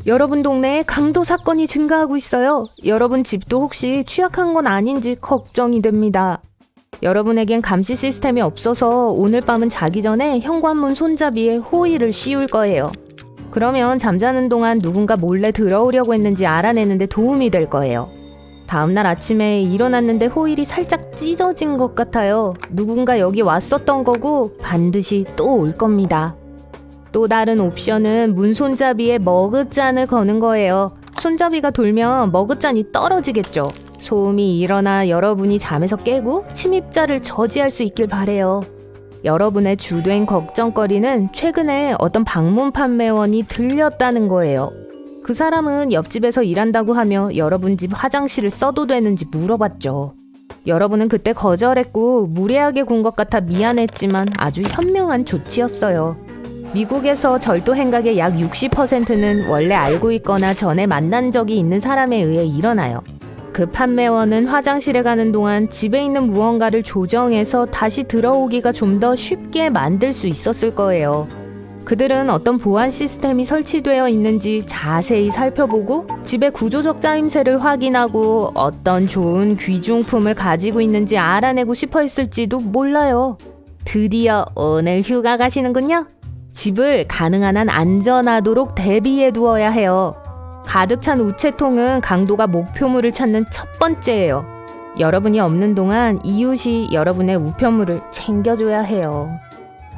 여러분 동네에 강도 사건이 증가하고 있어요. 여러분 집도 혹시 취약한 건 아닌지 걱정이 됩니다. 여러분에겐 감시 시스템이 없어서 오늘 밤은 자기 전에 현관문 손잡이에 호일을 씌울 거예요. 그러면 잠자는 동안 누군가 몰래 들어오려고 했는지 알아내는데 도움이 될 거예요. 다음날 아침에 일어났는데 호일이 살짝 찢어진 것 같아요. 누군가 여기 왔었던 거고 반드시 또 올 겁니다. 또 다른 옵션은 문 손잡이에 머그잔을 거는 거예요. 손잡이가 돌면 머그잔이 떨어지겠죠. 소음이 일어나 여러분이 잠에서 깨고 침입자를 저지할 수 있길 바래요. 여러분의 주된 걱정거리는 최근에 어떤 방문 판매원이 들렸다는 거예요. 그 사람은 옆집에서 일한다고 하며 여러분 집 화장실을 써도 되는지 물어봤죠. 여러분은 그때 거절했고 무례하게 군 것 같아 미안했지만 아주 현명한 조치였어요. 미국에서 절도 행각의 약 60%는 원래 알고 있거나 전에 만난 적이 있는 사람에 의해 일어나요. 그 판매원은 화장실에 가는 동안 집에 있는 무언가를 조정해서 다시 들어오기가 좀 더 쉽게 만들 수 있었을 거예요. 그들은 어떤 보안 시스템이 설치되어 있는지 자세히 살펴보고 집의 구조적 짜임새를 확인하고 어떤 좋은 귀중품을 가지고 있는지 알아내고 싶어 했을지도 몰라요. 드디어 오늘 휴가 가시는군요. 집을 가능한 한 안전하도록 대비해 두어야 해요. 가득 찬 우체통은 강도가 목표물을 찾는 첫 번째예요. 여러분이 없는 동안 이웃이 여러분의 우편물을 챙겨줘야 해요.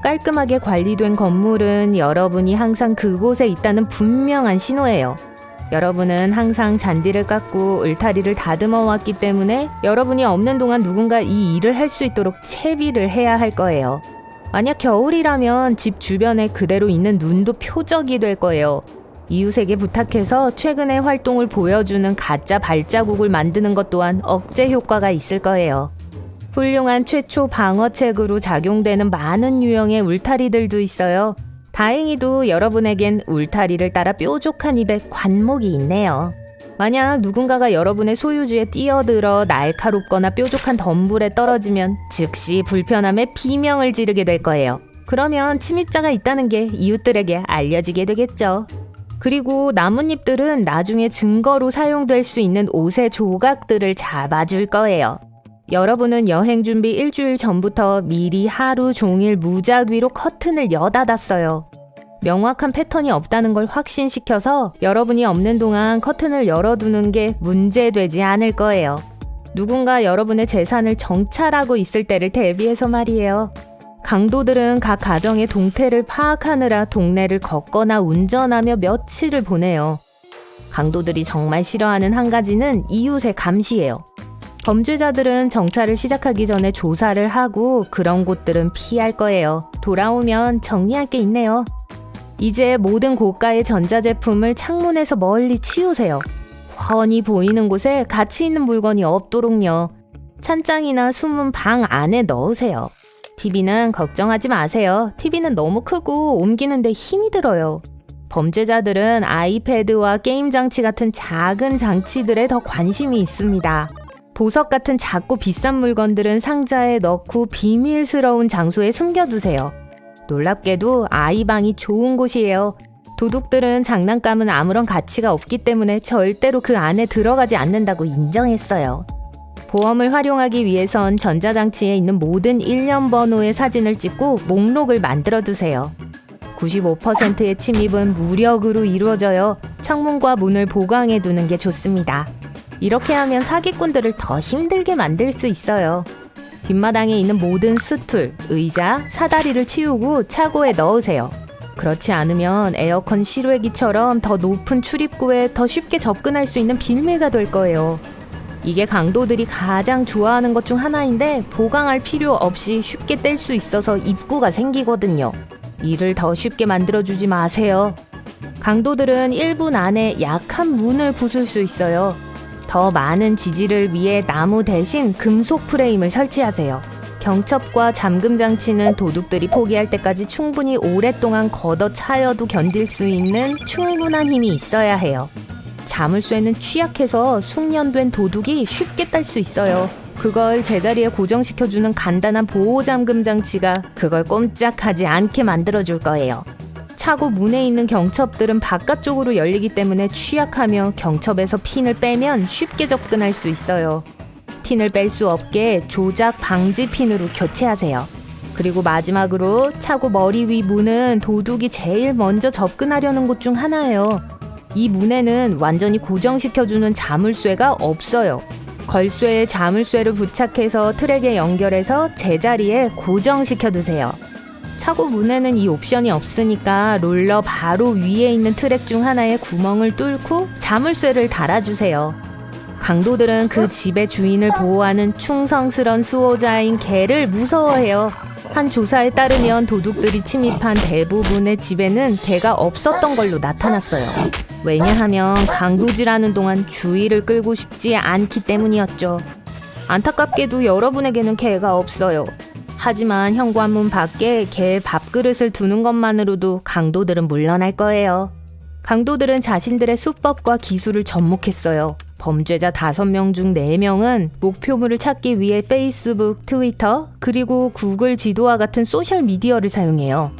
깔끔하게 관리된 건물은 여러분이 항상 그곳에 있다는 분명한 신호예요. 여러분은 항상 잔디를 깎고 울타리를 다듬어 왔기 때문에 여러분이 없는 동안 누군가 이 일을 할 수 있도록 채비를 해야 할 거예요. 만약 겨울이라면 집 주변에 그대로 있는 눈도 표적이 될 거예요. 이웃에게 부탁해서 최근의 활동을 보여주는 가짜 발자국을 만드는 것 또한 억제 효과가 있을 거예요. 훌륭한 최초 방어책으로 작용되는 많은 유형의 울타리들도 있어요. 다행히도 여러분에겐 울타리를 따라 뾰족한 입에 관목이 있네요. 만약 누군가가 여러분의 소유주에 뛰어들어 날카롭거나 뾰족한 덤불에 떨어지면 즉시 불편함에 비명을 지르게 될 거예요. 그러면 침입자가 있다는 게 이웃들에게 알려지게 되겠죠. 그리고 나뭇잎들은 나중에 증거로 사용될 수 있는 옷의 조각들을 잡아줄 거예요. 여러분은 여행 준비 일주일 전부터 미리 하루 종일 무작위로 커튼을 여닫았어요. 명확한 패턴이 없다는 걸 확신시켜서 여러분이 없는 동안 커튼을 열어두는 게 문제되지 않을 거예요. 누군가 여러분의 재산을 정찰하고 있을 때를 대비해서 말이에요. 강도들은 각 가정의 동태를 파악하느라 동네를 걷거나 운전하며 며칠을 보내요. 강도들이 정말 싫어하는 한 가지는 이웃의 감시예요. 범죄자들은 정찰을 시작하기 전에 조사를 하고 그런 곳들은 피할 거예요. 돌아오면 정리할 게 있네요. 이제 모든 고가의 전자제품을 창문에서 멀리 치우세요. 훤히 보이는 곳에 가치 있는 물건이 없도록요. 찬장이나 숨은 방 안에 넣으세요. TV는 걱정하지 마세요. TV는 너무 크고 옮기는데 힘이 들어요. 범죄자들은 아이패드와 게임 장치 같은 작은 장치들에 더 관심이 있습니다. 보석 같은 작고 비싼 물건들은 상자에 넣고 비밀스러운 장소에 숨겨두세요. 놀랍게도 아이방이 좋은 곳이에요. 도둑들은 장난감은 아무런 가치가 없기 때문에 절대로 그 안에 들어가지 않는다고 인정했어요. 보험을 활용하기 위해선 전자장치에 있는 모든 일련 번호의 사진을 찍고 목록을 만들어두세요. 95%의 침입은 무력으로 이루어져요. 창문과 문을 보강해두는 게 좋습니다. 이렇게 하면 사기꾼들을 더 힘들게 만들 수 있어요. 뒷마당에 있는 모든 스툴, 의자, 사다리를 치우고 차고에 넣으세요. 그렇지 않으면 에어컨 실외기처럼 더 높은 출입구에 더 쉽게 접근할 수 있는 빌미가 될 거예요. 이게 강도들이 가장 좋아하는 것 중 하나인데 보강할 필요 없이 쉽게 뗄 수 있어서 입구가 생기거든요. 이를 더 쉽게 만들어주지 마세요. 강도들은 1분 안에 약한 문을 부술 수 있어요. 더 많은 지지를 위해 나무 대신 금속 프레임을 설치하세요. 경첩과 잠금 장치는 도둑들이 포기할 때까지 충분히 오랫동안 걷어차여도 견딜 수 있는 충분한 힘이 있어야 해요. 자물쇠는 취약해서 숙련된 도둑이 쉽게 딸 수 있어요. 그걸 제자리에 고정시켜주는 간단한 보호 잠금 장치가 그걸 꼼짝하지 않게 만들어줄 거예요. 차고 문에 있는 경첩들은 바깥쪽으로 열리기 때문에 취약하며 경첩에서 핀을 빼면 쉽게 접근할 수 있어요. 핀을 뺄 수 없게 조작 방지 핀으로 교체하세요. 그리고 마지막으로 차고 머리 위 문은 도둑이 제일 먼저 접근하려는 곳 중 하나예요. 이 문에는 완전히 고정시켜주는 자물쇠가 없어요. 걸쇠에 자물쇠를 부착해서 트랙에 연결해서 제자리에 고정시켜두세요. 차고 문에는 이 옵션이 없으니까 롤러 바로 위에 있는 트랙 중 하나에 구멍을 뚫고 자물쇠를 달아주세요. 강도들은 그 집의 주인을 보호하는 충성스런 수호자인 개를 무서워해요. 한 조사에 따르면 도둑들이 침입한 대부분의 집에는 개가 없었던 걸로 나타났어요. 왜냐하면 강도질하는 동안 주의를 끌고 싶지 않기 때문이었죠. 안타깝게도 여러분에게는 개가 없어요. 하지만 현관문 밖에 개 밥그릇을 두는 것만으로도 강도들은 물러날 거예요. 강도들은 자신들의 수법과 기술을 접목했어요. 범죄자 5명 중 4명은 목표물을 찾기 위해 페이스북, 트위터, 그리고 구글 지도와 같은 소셜미디어를 사용해요.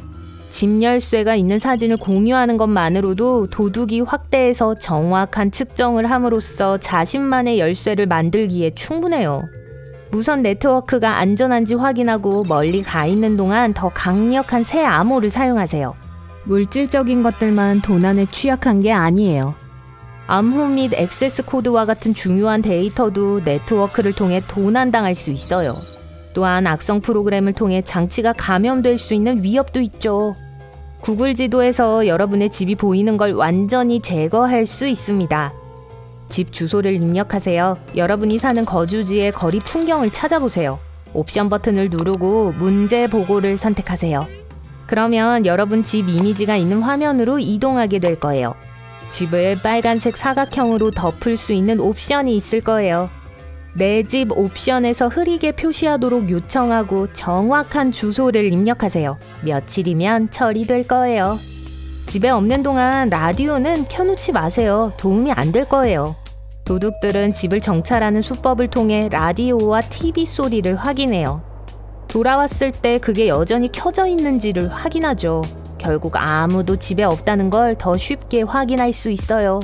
집 열쇠가 있는 사진을 공유하는 것만으로도 도둑이 확대해서 정확한 측정을 함으로써 자신만의 열쇠를 만들기에 충분해요. 무선 네트워크가 안전한지 확인하고 멀리 가 있는 동안 더 강력한 새 암호를 사용하세요. 물질적인 것들만 도난에 취약한 게 아니에요. 암호 및 액세스 코드와 같은 중요한 데이터도 네트워크를 통해 도난당할 수 있어요. 또한 악성 프로그램을 통해 장치가 감염될 수 있는 위협도 있죠. 구글 지도에서 여러분의 집이 보이는 걸 완전히 제거할 수 있습니다. 집 주소를 입력하세요. 여러분이 사는 거주지의 거리 풍경을 찾아보세요. 옵션 버튼을 누르고 문제 보고를 선택하세요. 그러면 여러분 집 이미지가 있는 화면으로 이동하게 될 거예요. 집을 빨간색 사각형으로 덮을 수 있는 옵션이 있을 거예요. 내 집 옵션에서 흐리게 표시하도록 요청하고 정확한 주소를 입력하세요. 며칠이면 처리될 거예요. 집에 없는 동안 라디오는 켜놓지 마세요. 도움이 안 될 거예요. 도둑들은 집을 정찰하는 수법을 통해 라디오와 TV 소리를 확인해요. 돌아왔을 때 그게 여전히 켜져 있는지를 확인하죠. 결국 아무도 집에 없다는 걸 더 쉽게 확인할 수 있어요.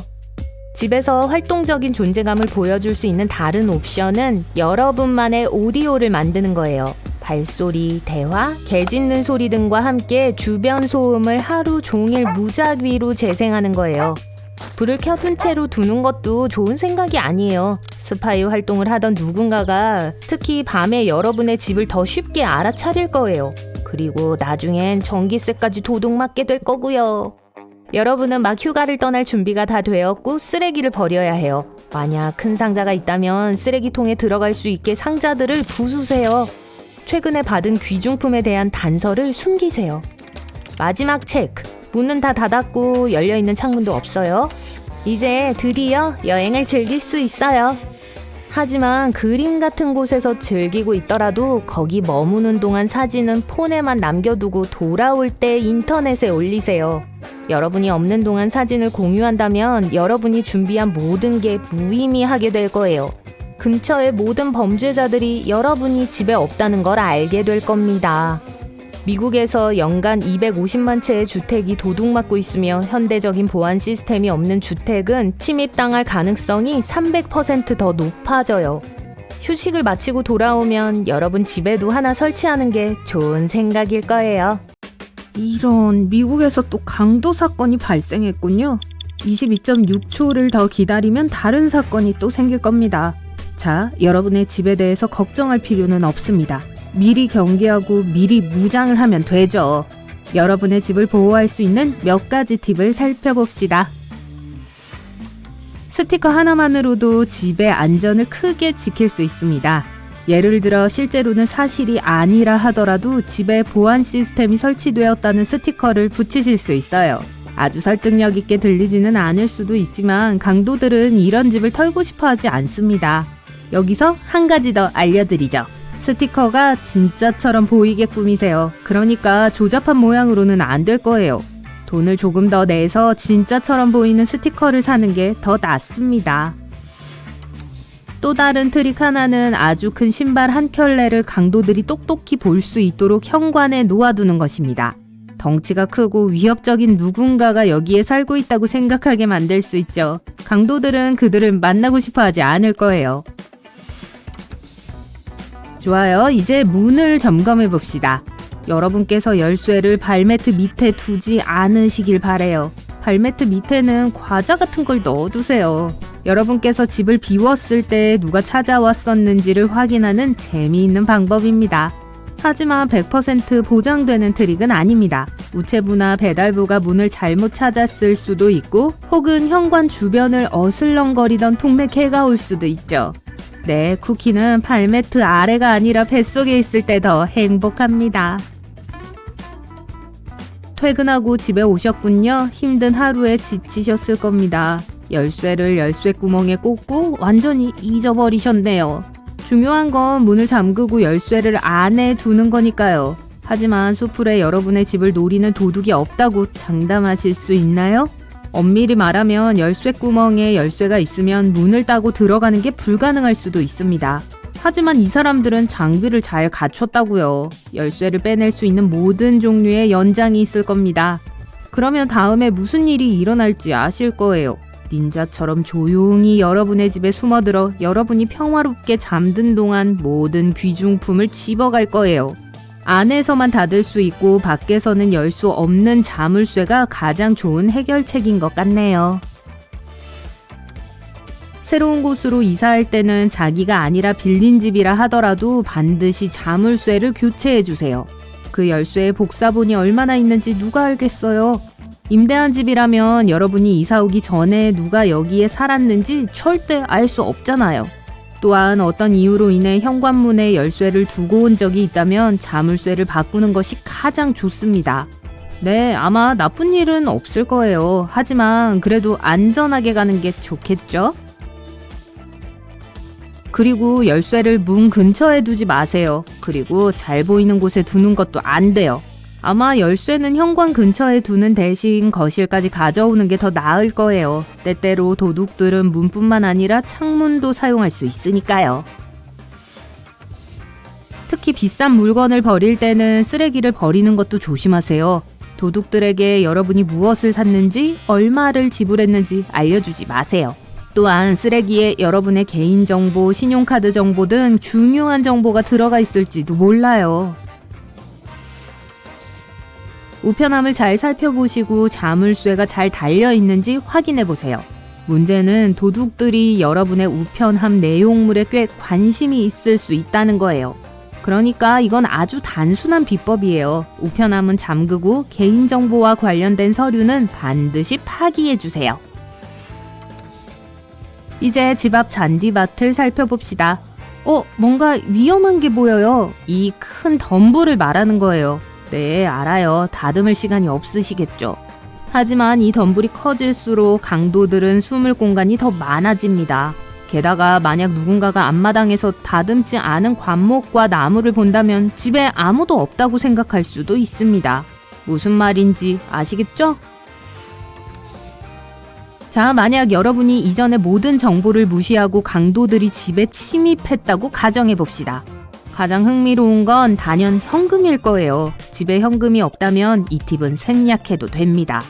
집에서 활동적인 존재감을 보여줄 수 있는 다른 옵션은 여러분만의 오디오를 만드는 거예요. 발소리, 대화, 개 짖는 소리 등과 함께 주변 소음을 하루 종일 무작위로 재생하는 거예요. 불을 켜둔 채로 두는 것도 좋은 생각이 아니에요. 스파이 활동을 하던 누군가가 특히 밤에 여러분의 집을 더 쉽게 알아차릴 거예요. 그리고 나중엔 전기세까지 도둑맞게 될 거고요. 여러분은 막 휴가를 떠날 준비가 다 되었고 쓰레기를 버려야 해요. 만약 큰 상자가 있다면 쓰레기통에 들어갈 수 있게 상자들을 부수세요. 최근에 받은 귀중품에 대한 단서를 숨기세요. 마지막 체크. 문은 다 닫았고 열려있는 창문도 없어요. 이제 드디어 여행을 즐길 수 있어요. 하지만 그림 같은 곳에서 즐기고 있더라도 거기 머무는 동안 사진은 폰에만 남겨두고 돌아올 때 인터넷에 올리세요. 여러분이 없는 동안 사진을 공유한다면 여러분이 준비한 모든 게 무의미하게 될 거예요. 근처의 모든 범죄자들이 여러분이 집에 없다는 걸 알게 될 겁니다. 미국에서 연간 250만 채의 주택이 도둑맞고 있으며 현대적인 보안 시스템이 없는 주택은 침입당할 가능성이 300% 더 높아져요. 휴식을 마치고 돌아오면 여러분 집에도 하나 설치하는 게 좋은 생각일 거예요. 이런, 미국에서 또 강도 사건이 발생했군요. 22.6초를 더 기다리면 다른 사건이 또 생길 겁니다. 자, 여러분의 집에 대해서 걱정할 필요는 없습니다. 미리 경계하고 미리 무장을 하면 되죠. 여러분의 집을 보호할 수 있는 몇 가지 팁을 살펴봅시다. 스티커 하나만으로도 집의 안전을 크게 지킬 수 있습니다. 예를 들어 실제로는 사실이 아니라 하더라도 집에 보안 시스템이 설치되었다는 스티커를 붙이실 수 있어요. 아주 설득력 있게 들리지는 않을 수도 있지만 강도들은 이런 집을 털고 싶어 하지 않습니다. 여기서 한 가지 더 알려드리죠. 스티커가 진짜처럼 보이게 꾸미세요. 그러니까 조잡한 모양으로는 안 될 거예요. 돈을 조금 더 내서 진짜처럼 보이는 스티커를 사는 게 더 낫습니다. 또 다른 트릭 하나는 아주 큰 신발 한 켤레를 강도들이 똑똑히 볼 수 있도록 현관에 놓아두는 것입니다. 덩치가 크고 위협적인 누군가가 여기에 살고 있다고 생각하게 만들 수 있죠. 강도들은 그들을 만나고 싶어 하지 않을 거예요. 좋아요. 이제 문을 점검해 봅시다. 여러분께서 열쇠를 발매트 밑에 두지 않으시길 바래요. 발매트 밑에는 과자 같은 걸 넣어두세요. 여러분께서 집을 비웠을 때 누가 찾아왔었는지를 확인하는 재미있는 방법입니다. 하지만 100% 보장되는 트릭은 아닙니다. 우체부나 배달부가 문을 잘못 찾았을 수도 있고 혹은 현관 주변을 어슬렁거리던 동네 개가 올 수도 있죠. 네, 쿠키는 발매트 아래가 아니라 뱃속에 있을 때 더 행복합니다. 퇴근하고 집에 오셨군요. 힘든 하루에 지치셨을 겁니다. 열쇠를 열쇠 구멍에 꽂고 완전히 잊어버리셨네요. 중요한 건 문을 잠그고 열쇠를 안에 두는 거니까요. 하지만 수풀에 여러분의 집을 노리는 도둑이 없다고 장담하실 수 있나요? 엄밀히 말하면 열쇠 구멍에 열쇠가 있으면 문을 따고 들어가는 게 불가능할 수도 있습니다. 하지만 이 사람들은 장비를 잘 갖췄다고요. 열쇠를 빼낼 수 있는 모든 종류의 연장이 있을 겁니다. 그러면 다음에 무슨 일이 일어날지 아실 거예요. 닌자처럼 조용히 여러분의 집에 숨어들어 여러분이 평화롭게 잠든 동안 모든 귀중품을 집어갈 거예요. 안에서만 닫을 수 있고 밖에서는 열 수 없는 자물쇠가 가장 좋은 해결책인 것 같네요. 새로운 곳으로 이사할 때는 자기가 아니라 빌린 집이라 하더라도 반드시 자물쇠를 교체해주세요. 그 열쇠에 복사본이 얼마나 있는지 누가 알겠어요? 임대한 집이라면 여러분이 이사 오기 전에 누가 여기에 살았는지 절대 알 수 없잖아요. 또한 어떤 이유로 인해 현관문에 열쇠를 두고 온 적이 있다면 자물쇠를 바꾸는 것이 가장 좋습니다. 네, 아마 나쁜 일은 없을 거예요. 하지만 그래도 안전하게 가는 게 좋겠죠? 그리고 열쇠를 문 근처에 두지 마세요. 그리고 잘 보이는 곳에 두는 것도 안 돼요. 아마 열쇠는 현관 근처에 두는 대신 거실까지 가져오는 게 더 나을 거예요. 때때로 도둑들은 문뿐만 아니라 창문도 사용할 수 있으니까요. 특히 비싼 물건을 버릴 때는 쓰레기를 버리는 것도 조심하세요. 도둑들에게 여러분이 무엇을 샀는지, 얼마를 지불했는지 알려주지 마세요. 또한 쓰레기에 여러분의 개인정보, 신용카드 정보 등 중요한 정보가 들어가 있을지도 몰라요. 우편함을 잘 살펴보시고 자물쇠가 잘 달려있는지 확인해보세요. 문제는 도둑들이 여러분의 우편함 내용물에 꽤 관심이 있을 수 있다는 거예요. 그러니까 이건 아주 단순한 비법이에요. 우편함은 잠그고 개인정보와 관련된 서류는 반드시 파기해주세요. 이제 집 앞 잔디밭을 살펴봅시다. 뭔가 위험한 게 보여요. 이 큰 덤불을 말하는 거예요. 네, 알아요. 다듬을 시간이 없으시겠죠. 하지만 이 덤불이 커질수록 강도들은 숨을 공간이 더 많아집니다. 게다가 만약 누군가가 앞마당에서 다듬지 않은 관목과 나무를 본다면 집에 아무도 없다고 생각할 수도 있습니다. 무슨 말인지 아시겠죠? 자, 만약 여러분이 이전의 모든 정보를 무시하고 강도들이 집에 침입했다고 가정해봅시다. 가장 흥미로운 건 단연 현금일 거예요. 집에 현금이 없다면 이 팁은 생략해도 됩니다.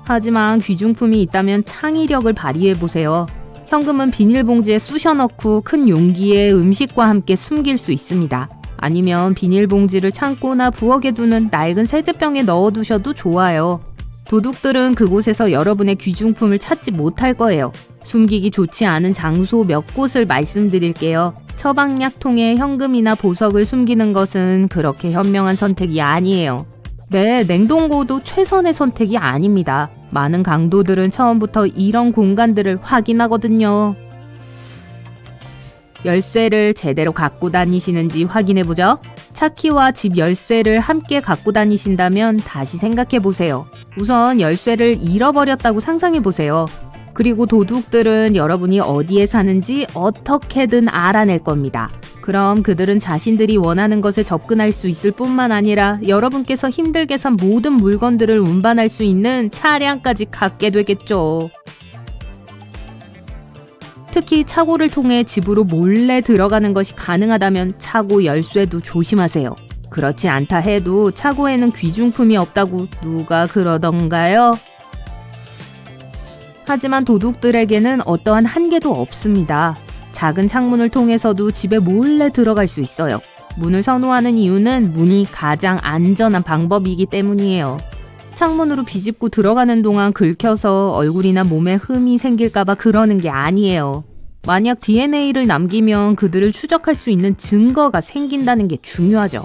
하지만 귀중품이 있다면 창의력을 발휘해보세요. 현금은 비닐봉지에 쑤셔 넣고 큰 용기에 음식과 함께 숨길 수 있습니다. 아니면 비닐봉지를 창고나 부엌에 두는 낡은 세제병에 넣어두셔도 좋아요. 도둑들은 그곳에서 여러분의 귀중품을 찾지 못할 거예요. 숨기기 좋지 않은 장소 몇 곳을 말씀드릴게요. 처방약통에 현금이나 보석을 숨기는 것은 그렇게 현명한 선택이 아니에요. 네, 냉동고도 최선의 선택이 아닙니다. 많은 강도들은 처음부터 이런 공간들을 확인하거든요. 열쇠를 제대로 갖고 다니시는지 확인해보죠. 차키와 집 열쇠를 함께 갖고 다니신다면 다시 생각해보세요. 우선 열쇠를 잃어버렸다고 상상해보세요. 그리고 도둑들은 여러분이 어디에 사는지 어떻게든 알아낼 겁니다. 그럼 그들은 자신들이 원하는 것에 접근할 수 있을 뿐만 아니라 여러분께서 힘들게 산 모든 물건들을 운반할 수 있는 차량까지 갖게 되겠죠. 특히 차고를 통해 집으로 몰래 들어가는 것이 가능하다면 차고 열쇠도 조심하세요. 그렇지 않다 해도 차고에는 귀중품이 없다고 누가 그러던가요? 하지만 도둑들에게는 어떠한 한계도 없습니다. 작은 창문을 통해서도 집에 몰래 들어갈 수 있어요. 문을 선호하는 이유는 문이 가장 안전한 방법이기 때문이에요. 창문으로 비집고 들어가는 동안 긁혀서 얼굴이나 몸에 흠이 생길까봐 그러는 게 아니에요. 만약 DNA를 남기면 그들을 추적할 수 있는 증거가 생긴다는 게 중요하죠.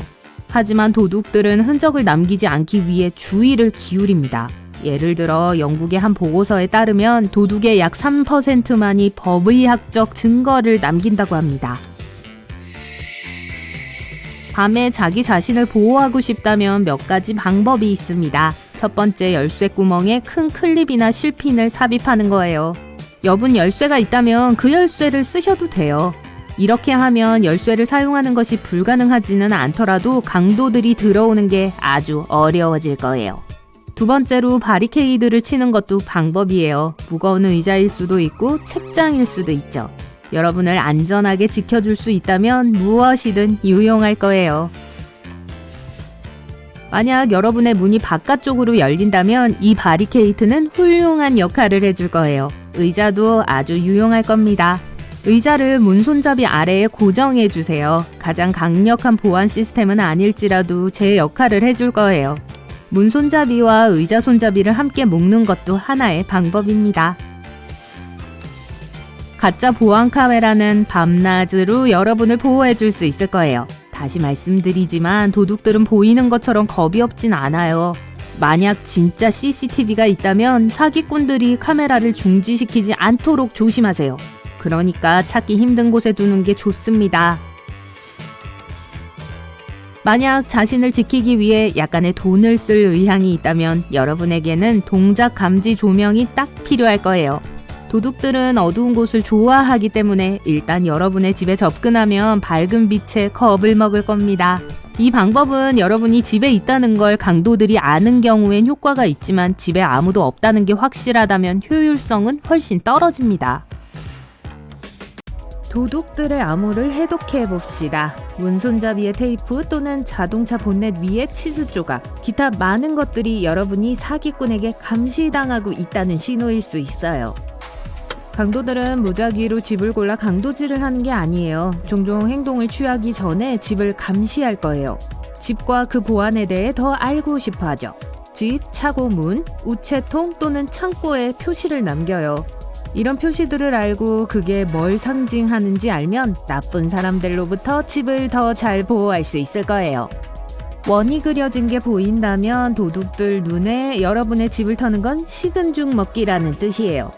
하지만 도둑들은 흔적을 남기지 않기 위해 주의를 기울입니다. 예를 들어 영국의 한 보고서에 따르면 도둑의 약 3%만이 법의학적 증거를 남긴다고 합니다. 밤에 자기 자신을 보호하고 싶다면 몇 가지 방법이 있습니다. 첫 번째, 열쇠 구멍에 큰 클립이나 실핀을 삽입하는 거예요. 여분 열쇠가 있다면 그 열쇠를 쓰셔도 돼요. 이렇게 하면 열쇠를 사용하는 것이 불가능하지는 않더라도 강도들이 들어오는 게 아주 어려워질 거예요. 두 번째로, 바리케이드를 치는 것도 방법이에요. 무거운 의자일 수도 있고 책장일 수도 있죠. 여러분을 안전하게 지켜줄 수 있다면 무엇이든 유용할 거예요. 만약 여러분의 문이 바깥쪽으로 열린다면 이 바리케이트는 훌륭한 역할을 해줄 거예요. 의자도 아주 유용할 겁니다. 의자를 문 손잡이 아래에 고정해 주세요. 가장 강력한 보안 시스템은 아닐지라도 제 역할을 해줄 거예요. 문 손잡이와 의자 손잡이를 함께 묶는 것도 하나의 방법입니다. 가짜 보안 카메라는 밤낮으로 여러분을 보호해 줄 수 있을 거예요. 다시 말씀드리지만 도둑들은 보이는 것처럼 겁이 없진 않아요. 만약 진짜 CCTV가 있다면 사기꾼들이 카메라를 중지시키지 않도록 조심하세요. 그러니까 찾기 힘든 곳에 두는 게 좋습니다. 만약 자신을 지키기 위해 약간의 돈을 쓸 의향이 있다면 여러분에게는 동작 감지 조명이 딱 필요할 거예요. 도둑들은 어두운 곳을 좋아하기 때문에 일단 여러분의 집에 접근하면 밝은 빛에 겁을 먹을 겁니다. 이 방법은 여러분이 집에 있다는 걸 강도들이 아는 경우엔 효과가 있지만 집에 아무도 없다는 게 확실하다면 효율성은 훨씬 떨어집니다. 도둑들의 암호를 해독해 봅시다. 문 손잡이에 테이프 또는 자동차 본넷 위에 치즈 조각, 기타 많은 것들이 여러분이 사기꾼에게 감시당하고 있다는 신호일 수 있어요. 강도들은 무작위로 집을 골라 강도질을 하는 게 아니에요. 종종 행동을 취하기 전에 집을 감시할 거예요. 집과 그 보안에 대해 더 알고 싶어 하죠. 집, 차고 문, 우체통 또는 창고에 표시를 남겨요. 이런 표시들을 알고 그게 뭘 상징하는지 알면 나쁜 사람들로부터 집을 더 잘 보호할 수 있을 거예요. 원이 그려진 게 보인다면 도둑들 눈에 여러분의 집을 터는 건 식은 죽 먹기라는 뜻이에요.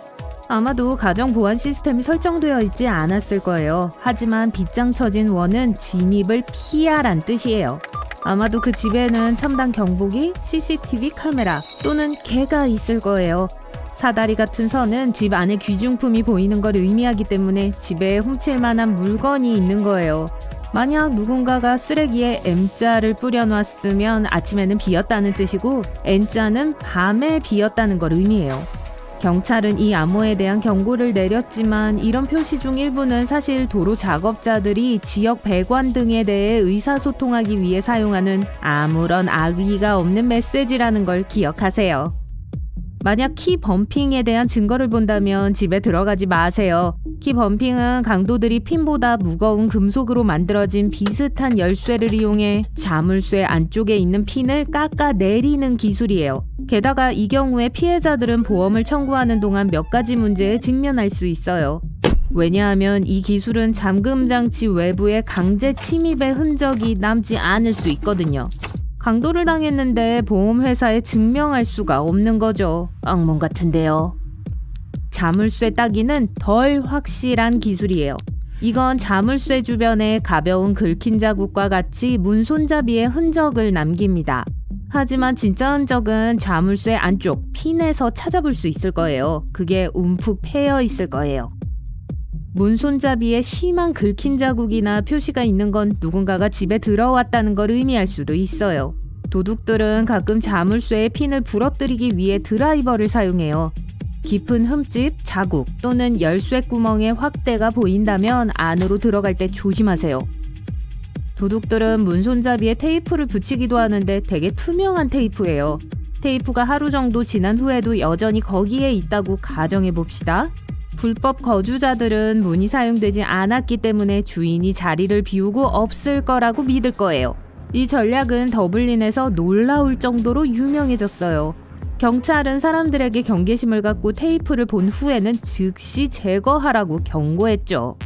아마도 가정 보안 시스템이 설정되어 있지 않았을 거예요. 하지만 빗장 쳐진 원은 진입을 피하란 뜻이에요. 아마도 그 집에는 첨단 경보기, CCTV 카메라 또는 개가 있을 거예요. 사다리 같은 선은 집 안에 귀중품이 보이는 걸 의미하기 때문에 집에 훔칠 만한 물건이 있는 거예요. 만약 누군가가 쓰레기에 M자를 뿌려놨으면 아침에는 비었다는 뜻이고 N자는 밤에 비었다는 걸 의미해요. 경찰은 이 암호에 대한 경고를 내렸지만 이런 표시 중 일부는 사실 도로 작업자들이 지역 배관 등에 대해 의사소통하기 위해 사용하는 아무런 악의가 없는 메시지라는 걸 기억하세요. 만약 키 범핑에 대한 증거를 본다면 집에 들어가지 마세요. 키 범핑은 강도들이 핀보다 무거운 금속으로 만들어진 비슷한 열쇠를 이용해 자물쇠 안쪽에 있는 핀을 깎아 내리는 기술이에요. 게다가 이 경우에 피해자들은 보험을 청구하는 동안 몇 가지 문제에 직면할 수 있어요. 왜냐하면 이 기술은 잠금 장치 외부에 강제 침입의 흔적이 남지 않을 수 있거든요. 강도를 당했는데 보험회사에 증명할 수가 없는 거죠. 악몽 같은데요. 자물쇠 따기는 덜 확실한 기술이에요. 이건 자물쇠 주변에 가벼운 긁힌 자국과 같이 문 손잡이의 흔적을 남깁니다. 하지만 진짜 흔적은 자물쇠 안쪽 핀에서 찾아볼 수 있을 거예요. 그게 움푹 패여 있을 거예요. 문 손잡이에 심한 긁힌 자국이나 표시가 있는 건 누군가가 집에 들어왔다는 걸 의미할 수도 있어요. 도둑들은 가끔 자물쇠의 핀을 부러뜨리기 위해 드라이버를 사용해요. 깊은 흠집, 자국 또는 열쇠 구멍의 확대가 보인다면 안으로 들어갈 때 조심하세요. 도둑들은 문 손잡이에 테이프를 붙이기도 하는데 되게 투명한 테이프예요. 테이프가 하루 정도 지난 후에도 여전히 거기에 있다고 가정해봅시다. 불법 거주자들은 문이 사용되지 않았기 때문에 주인이 자리를 비우고 없을 거라고 믿을 거예요. 이 전략은 더블린에서 놀라울 정도로 유명해졌어요. 경찰은 사람들에게 경계심을 갖고 테이프를 본 후에는 즉시 제거하라고 경고했죠.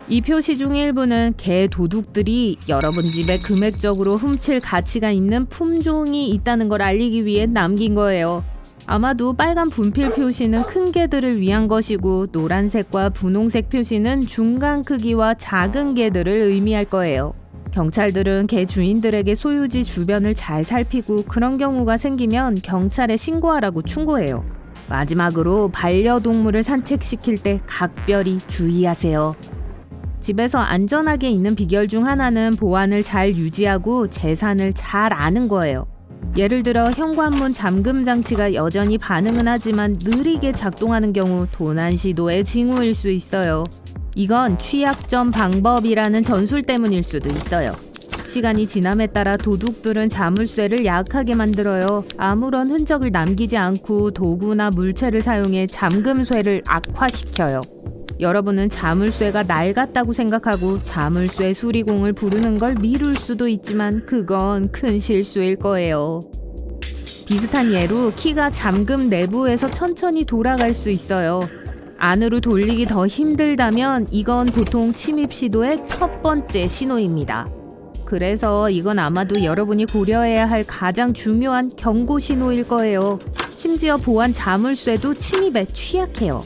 이 표시 중 일부는 개 도둑들이 여러분 집에 금액적으로 훔칠 가치가 있는 품종이 있다는 걸 알리기 위해 남긴 거예요. 아마도 빨간 분필 표시는 큰 개들을 위한 것이고 노란색과 분홍색 표시는 중간 크기와 작은 개들을 의미할 거예요. 경찰들은 개 주인들에게 소유지 주변을 잘 살피고 그런 경우가 생기면 경찰에 신고하라고 충고해요. 마지막으로 반려동물을 산책시킬 때 각별히 주의하세요. 집에서 안전하게 있는 비결 중 하나는 보안을 잘 유지하고 재산을 잘 아는 거예요. 예를 들어 현관문 잠금 장치가 여전히 반응은 하지만 느리게 작동하는 경우 도난 시도의 징후일 수 있어요. 이건 취약점 방법이라는 전술 때문일 수도 있어요. 시간이 지남에 따라 도둑들은 자물쇠를 약하게 만들어요. 아무런 흔적을 남기지 않고 도구나 물체를 사용해 잠금쇠를 악화시켜요. 여러분은 자물쇠가 낡았다고 생각하고 자물쇠 수리공을 부르는 걸 미룰 수도 있지만 그건 큰 실수일 거예요. 비슷한 예로 키가 잠금 내부에서 천천히 돌아갈 수 있어요. 안으로 돌리기 더 힘들다면 이건 보통 침입 시도의 첫 번째 신호입니다. 그래서 이건 아마도 여러분이 고려해야 할 가장 중요한 경고 신호일 거예요. 심지어 보안 자물쇠도 침입에 취약해요.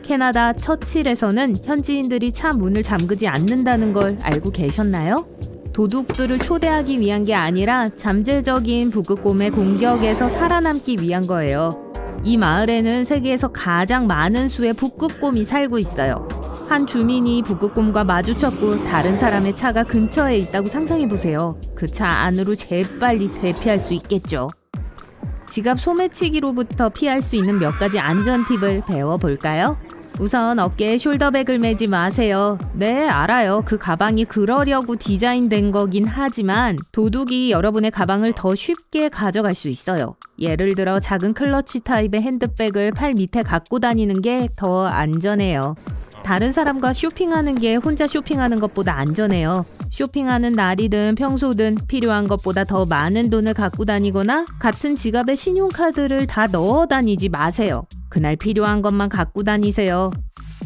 캐나다 처칠에서는 현지인들이 차 문을 잠그지 않는다는 걸 알고 계셨나요? 도둑들을 초대하기 위한 게 아니라 잠재적인 북극곰의 공격에서 살아남기 위한 거예요. 이 마을에는 세계에서 가장 많은 수의 북극곰이 살고 있어요. 한 주민이 북극곰과 마주쳤고 다른 사람의 차가 근처에 있다고 상상해보세요. 그 차 안으로 재빨리 대피할 수 있겠죠. 지갑 소매치기로부터 피할 수 있는 몇 가지 안전 팁을 배워볼까요? 우선 어깨에 숄더백을 매지 마세요. 네, 알아요. 그 가방이 그러려고 디자인된 거긴 하지만 도둑이 여러분의 가방을 더 쉽게 가져갈 수 있어요. 예를 들어 작은 클러치 타입의 핸드백을 팔 밑에 갖고 다니는 게 더 안전해요. 다른 사람과 쇼핑하는 게 혼자 쇼핑하는 것보다 안전해요. 쇼핑하는 날이든 평소든 필요한 것보다 더 많은 돈을 갖고 다니거나 같은 지갑에 신용카드를 다 넣어 다니지 마세요. 그날 필요한 것만 갖고 다니세요.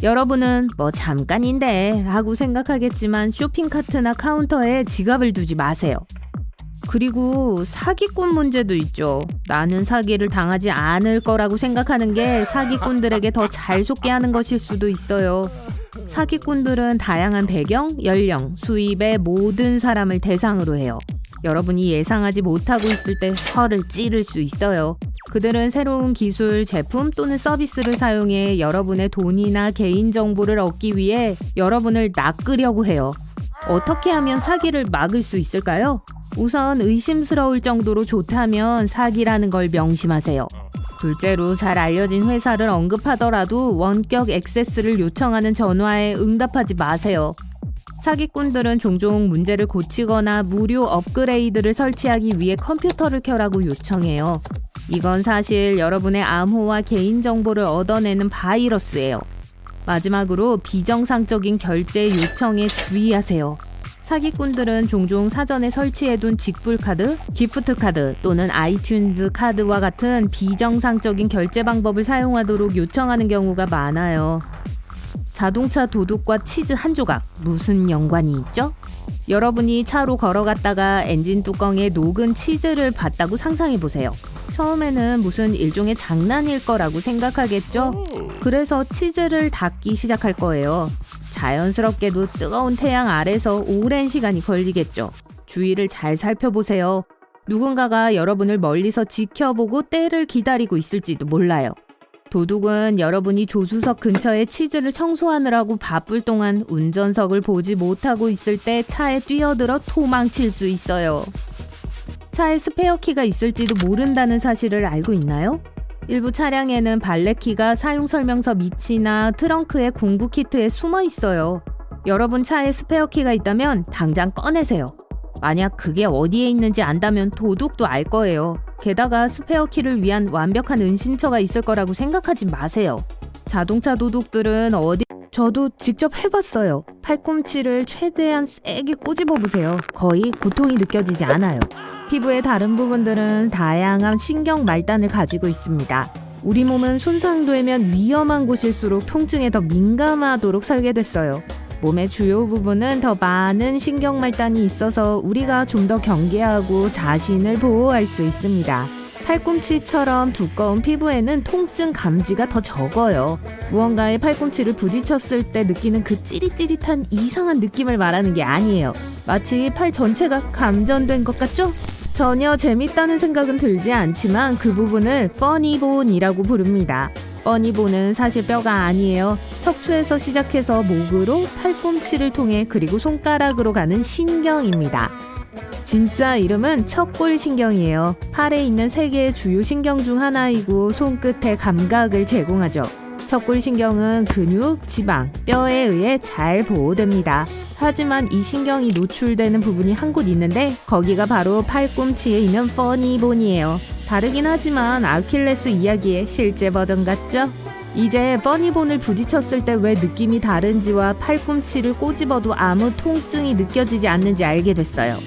여러분은 뭐 잠깐인데 하고 생각하겠지만 쇼핑카트나 카운터에 지갑을 두지 마세요. 그리고 사기꾼 문제도 있죠. 나는 사기를 당하지 않을 거라고 생각하는 게 사기꾼들에게 더 잘 속게 하는 것일 수도 있어요. 사기꾼들은 다양한 배경, 연령, 수입의 모든 사람을 대상으로 해요. 여러분이 예상하지 못하고 있을 때 혀를 찌를 수 있어요. 그들은 새로운 기술, 제품 또는 서비스를 사용해 여러분의 돈이나 개인정보를 얻기 위해 여러분을 낚으려고 해요. 어떻게 하면 사기를 막을 수 있을까요? 우선 의심스러울 정도로 좋다면 사기라는 걸 명심하세요. 둘째로 잘 알려진 회사를 언급하더라도 원격 액세스를 요청하는 전화에 응답하지 마세요. 사기꾼들은 종종 문제를 고치거나 무료 업그레이드를 설치하기 위해 컴퓨터를 켜라고 요청해요. 이건 사실 여러분의 암호와 개인정보를 얻어내는 바이러스예요. 마지막으로 비정상적인 결제 요청에 주의하세요. 사기꾼들은 종종 사전에 설치해둔 직불카드, 기프트카드 또는 아이튠즈 카드와 같은 비정상적인 결제 방법을 사용하도록 요청하는 경우가 많아요. 자동차 도둑과 치즈 한 조각, 무슨 연관이 있죠? 여러분이 차로 걸어갔다가 엔진 뚜껑에 녹은 치즈를 봤다고 상상해보세요. 처음에는 무슨 일종의 장난일 거라고 생각하겠죠? 그래서 치즈를 닦기 시작할 거예요. 자연스럽게도 뜨거운 태양 아래서 오랜 시간이 걸리겠죠. 주위를 잘 살펴보세요. 누군가가 여러분을 멀리서 지켜보고 때를 기다리고 있을지도 몰라요. 도둑은 여러분이 조수석 근처에 치즈를 청소하느라고 바쁠 동안 운전석을 보지 못하고 있을 때 차에 뛰어들어 도망칠 수 있어요. 차에 스페어키가 있을지도 모른다는 사실을 알고 있나요? 일부 차량에는 발렛키가 사용설명서 밑이나 트렁크의 공구 키트에 숨어 있어요. 여러분 차에 스페어 키가 있다면 당장 꺼내세요. 만약 그게 어디에 있는지 안다면 도둑도 알 거예요. 게다가 스페어 키를 위한 완벽한 은신처가 있을 거라고 생각하지 마세요. 자동차 도둑들은 저도 직접 해봤어요. 팔꿈치를 최대한 세게 꼬집어 보세요. 거의 고통이 느껴지지 않아요. 피부의 다른 부분들은 다양한 신경 말단을 가지고 있습니다. 우리 몸은 손상되면 위험한 곳일수록 통증에 더 민감하도록 설계됐어요. 몸의 주요 부분은 더 많은 신경 말단이 있어서 우리가 좀 더 경계하고 자신을 보호할 수 있습니다. 팔꿈치처럼 두꺼운 피부에는 통증 감지가 더 적어요. 무언가에 팔꿈치를 부딪혔을 때 느끼는 그 찌릿찌릿한 이상한 느낌을 말하는 게 아니에요. 마치 팔 전체가 감전된 것 같죠? 전혀 재밌다는 생각은 들지 않지만 그 부분을 퍼니본이라고 부릅니다. 퍼니본은 사실 뼈가 아니에요. 척추에서 시작해서 목으로 팔꿈치를 통해 그리고 손가락으로 가는 신경입니다. 진짜 이름은 척골신경이에요. 팔에 있는 3개의 주요 신경 중 하나이고 손끝의 감각을 제공하죠. 척골신경은 근육, 지방, 뼈에 의해 잘 보호됩니다. 하지만 이 신경이 노출되는 부분이 한 곳 있는데 거기가 바로 팔꿈치에 있는 퍼니본이에요. 다르긴 하지만 아킬레스 이야기의 실제 버전 같죠? 이제 퍼니본을 부딪혔을 때 왜 느낌이 다른지와 팔꿈치를 꼬집어도 아무 통증이 느껴지지 않는지 알게 됐어요.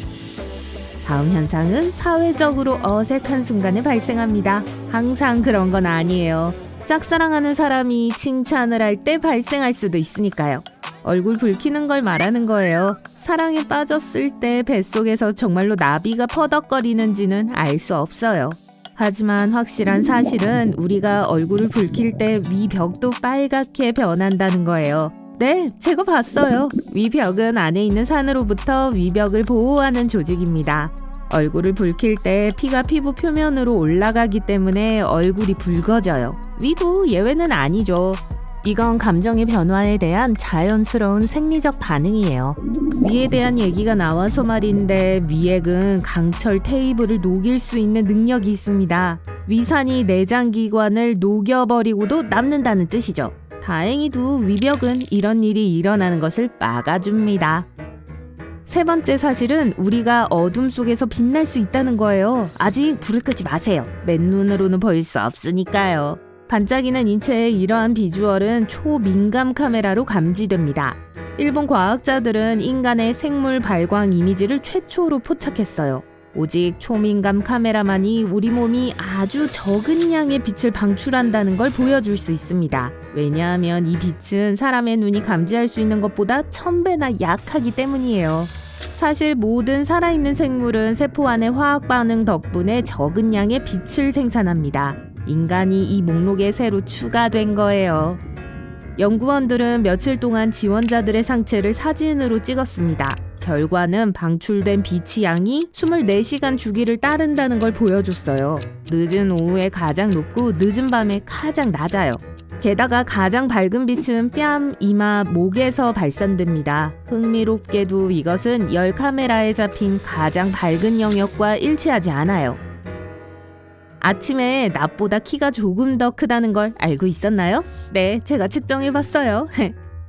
다음 현상은 사회적으로 어색한 순간에 발생합니다. 항상 그런 건 아니에요. 짝사랑하는 사람이 칭찬을 할 때 발생할 수도 있으니까요. 얼굴 붉히는 걸 말하는 거예요. 사랑에 빠졌을 때 뱃속에서 정말로 나비가 퍼덕거리는지는 알 수 없어요. 하지만 확실한 사실은 우리가 얼굴을 붉힐 때 위벽도 빨갛게 변한다는 거예요. 네, 제가 봤어요. 위벽은 안에 있는 산으로부터 위벽을 보호하는 조직입니다. 얼굴을 붉힐 때 피가 피부 표면으로 올라가기 때문에 얼굴이 붉어져요. 위도 예외는 아니죠. 이건 감정의 변화에 대한 자연스러운 생리적 반응이에요. 위에 대한 얘기가 나와서 말인데 위액은 강철 테이블을 녹일 수 있는 능력이 있습니다. 위산이 내장기관을 녹여버리고도 남는다는 뜻이죠. 다행히도 위벽은 이런 일이 일어나는 것을 막아줍니다. 3번째 사실은 우리가 어둠 속에서 빛날 수 있다는 거예요. 아직 불을 끄지 마세요. 맨눈으로는 볼 수 없으니까요. 반짝이는 인체의 이러한 비주얼은 초민감 카메라로 감지됩니다. 일본 과학자들은 인간의 생물 발광 이미지를 최초로 포착했어요. 오직 초민감 카메라만이 우리 몸이 아주 적은 양의 빛을 방출한다는 걸 보여줄 수 있습니다. 왜냐하면 이 빛은 사람의 눈이 감지할 수 있는 것보다 1000배나 약하기 때문이에요. 사실 모든 살아있는 생물은 세포 안의 화학 반응 덕분에 적은 양의 빛을 생산합니다. 인간이 이 목록에 새로 추가된 거예요. 연구원들은 며칠 동안 지원자들의 상체를 사진으로 찍었습니다. 결과는 방출된 빛의 양이 24시간 주기를 따른다는 걸 보여줬어요. 늦은 오후에 가장 높고 늦은 밤에 가장 낮아요. 게다가 가장 밝은 빛은 뺨, 이마, 목에서 발산됩니다. 흥미롭게도 이것은 열 카메라에 잡힌 가장 밝은 영역과 일치하지 않아요. 아침에 낮보다 키가 조금 더 크다는 걸 알고 있었나요? 네, 제가 측정해봤어요.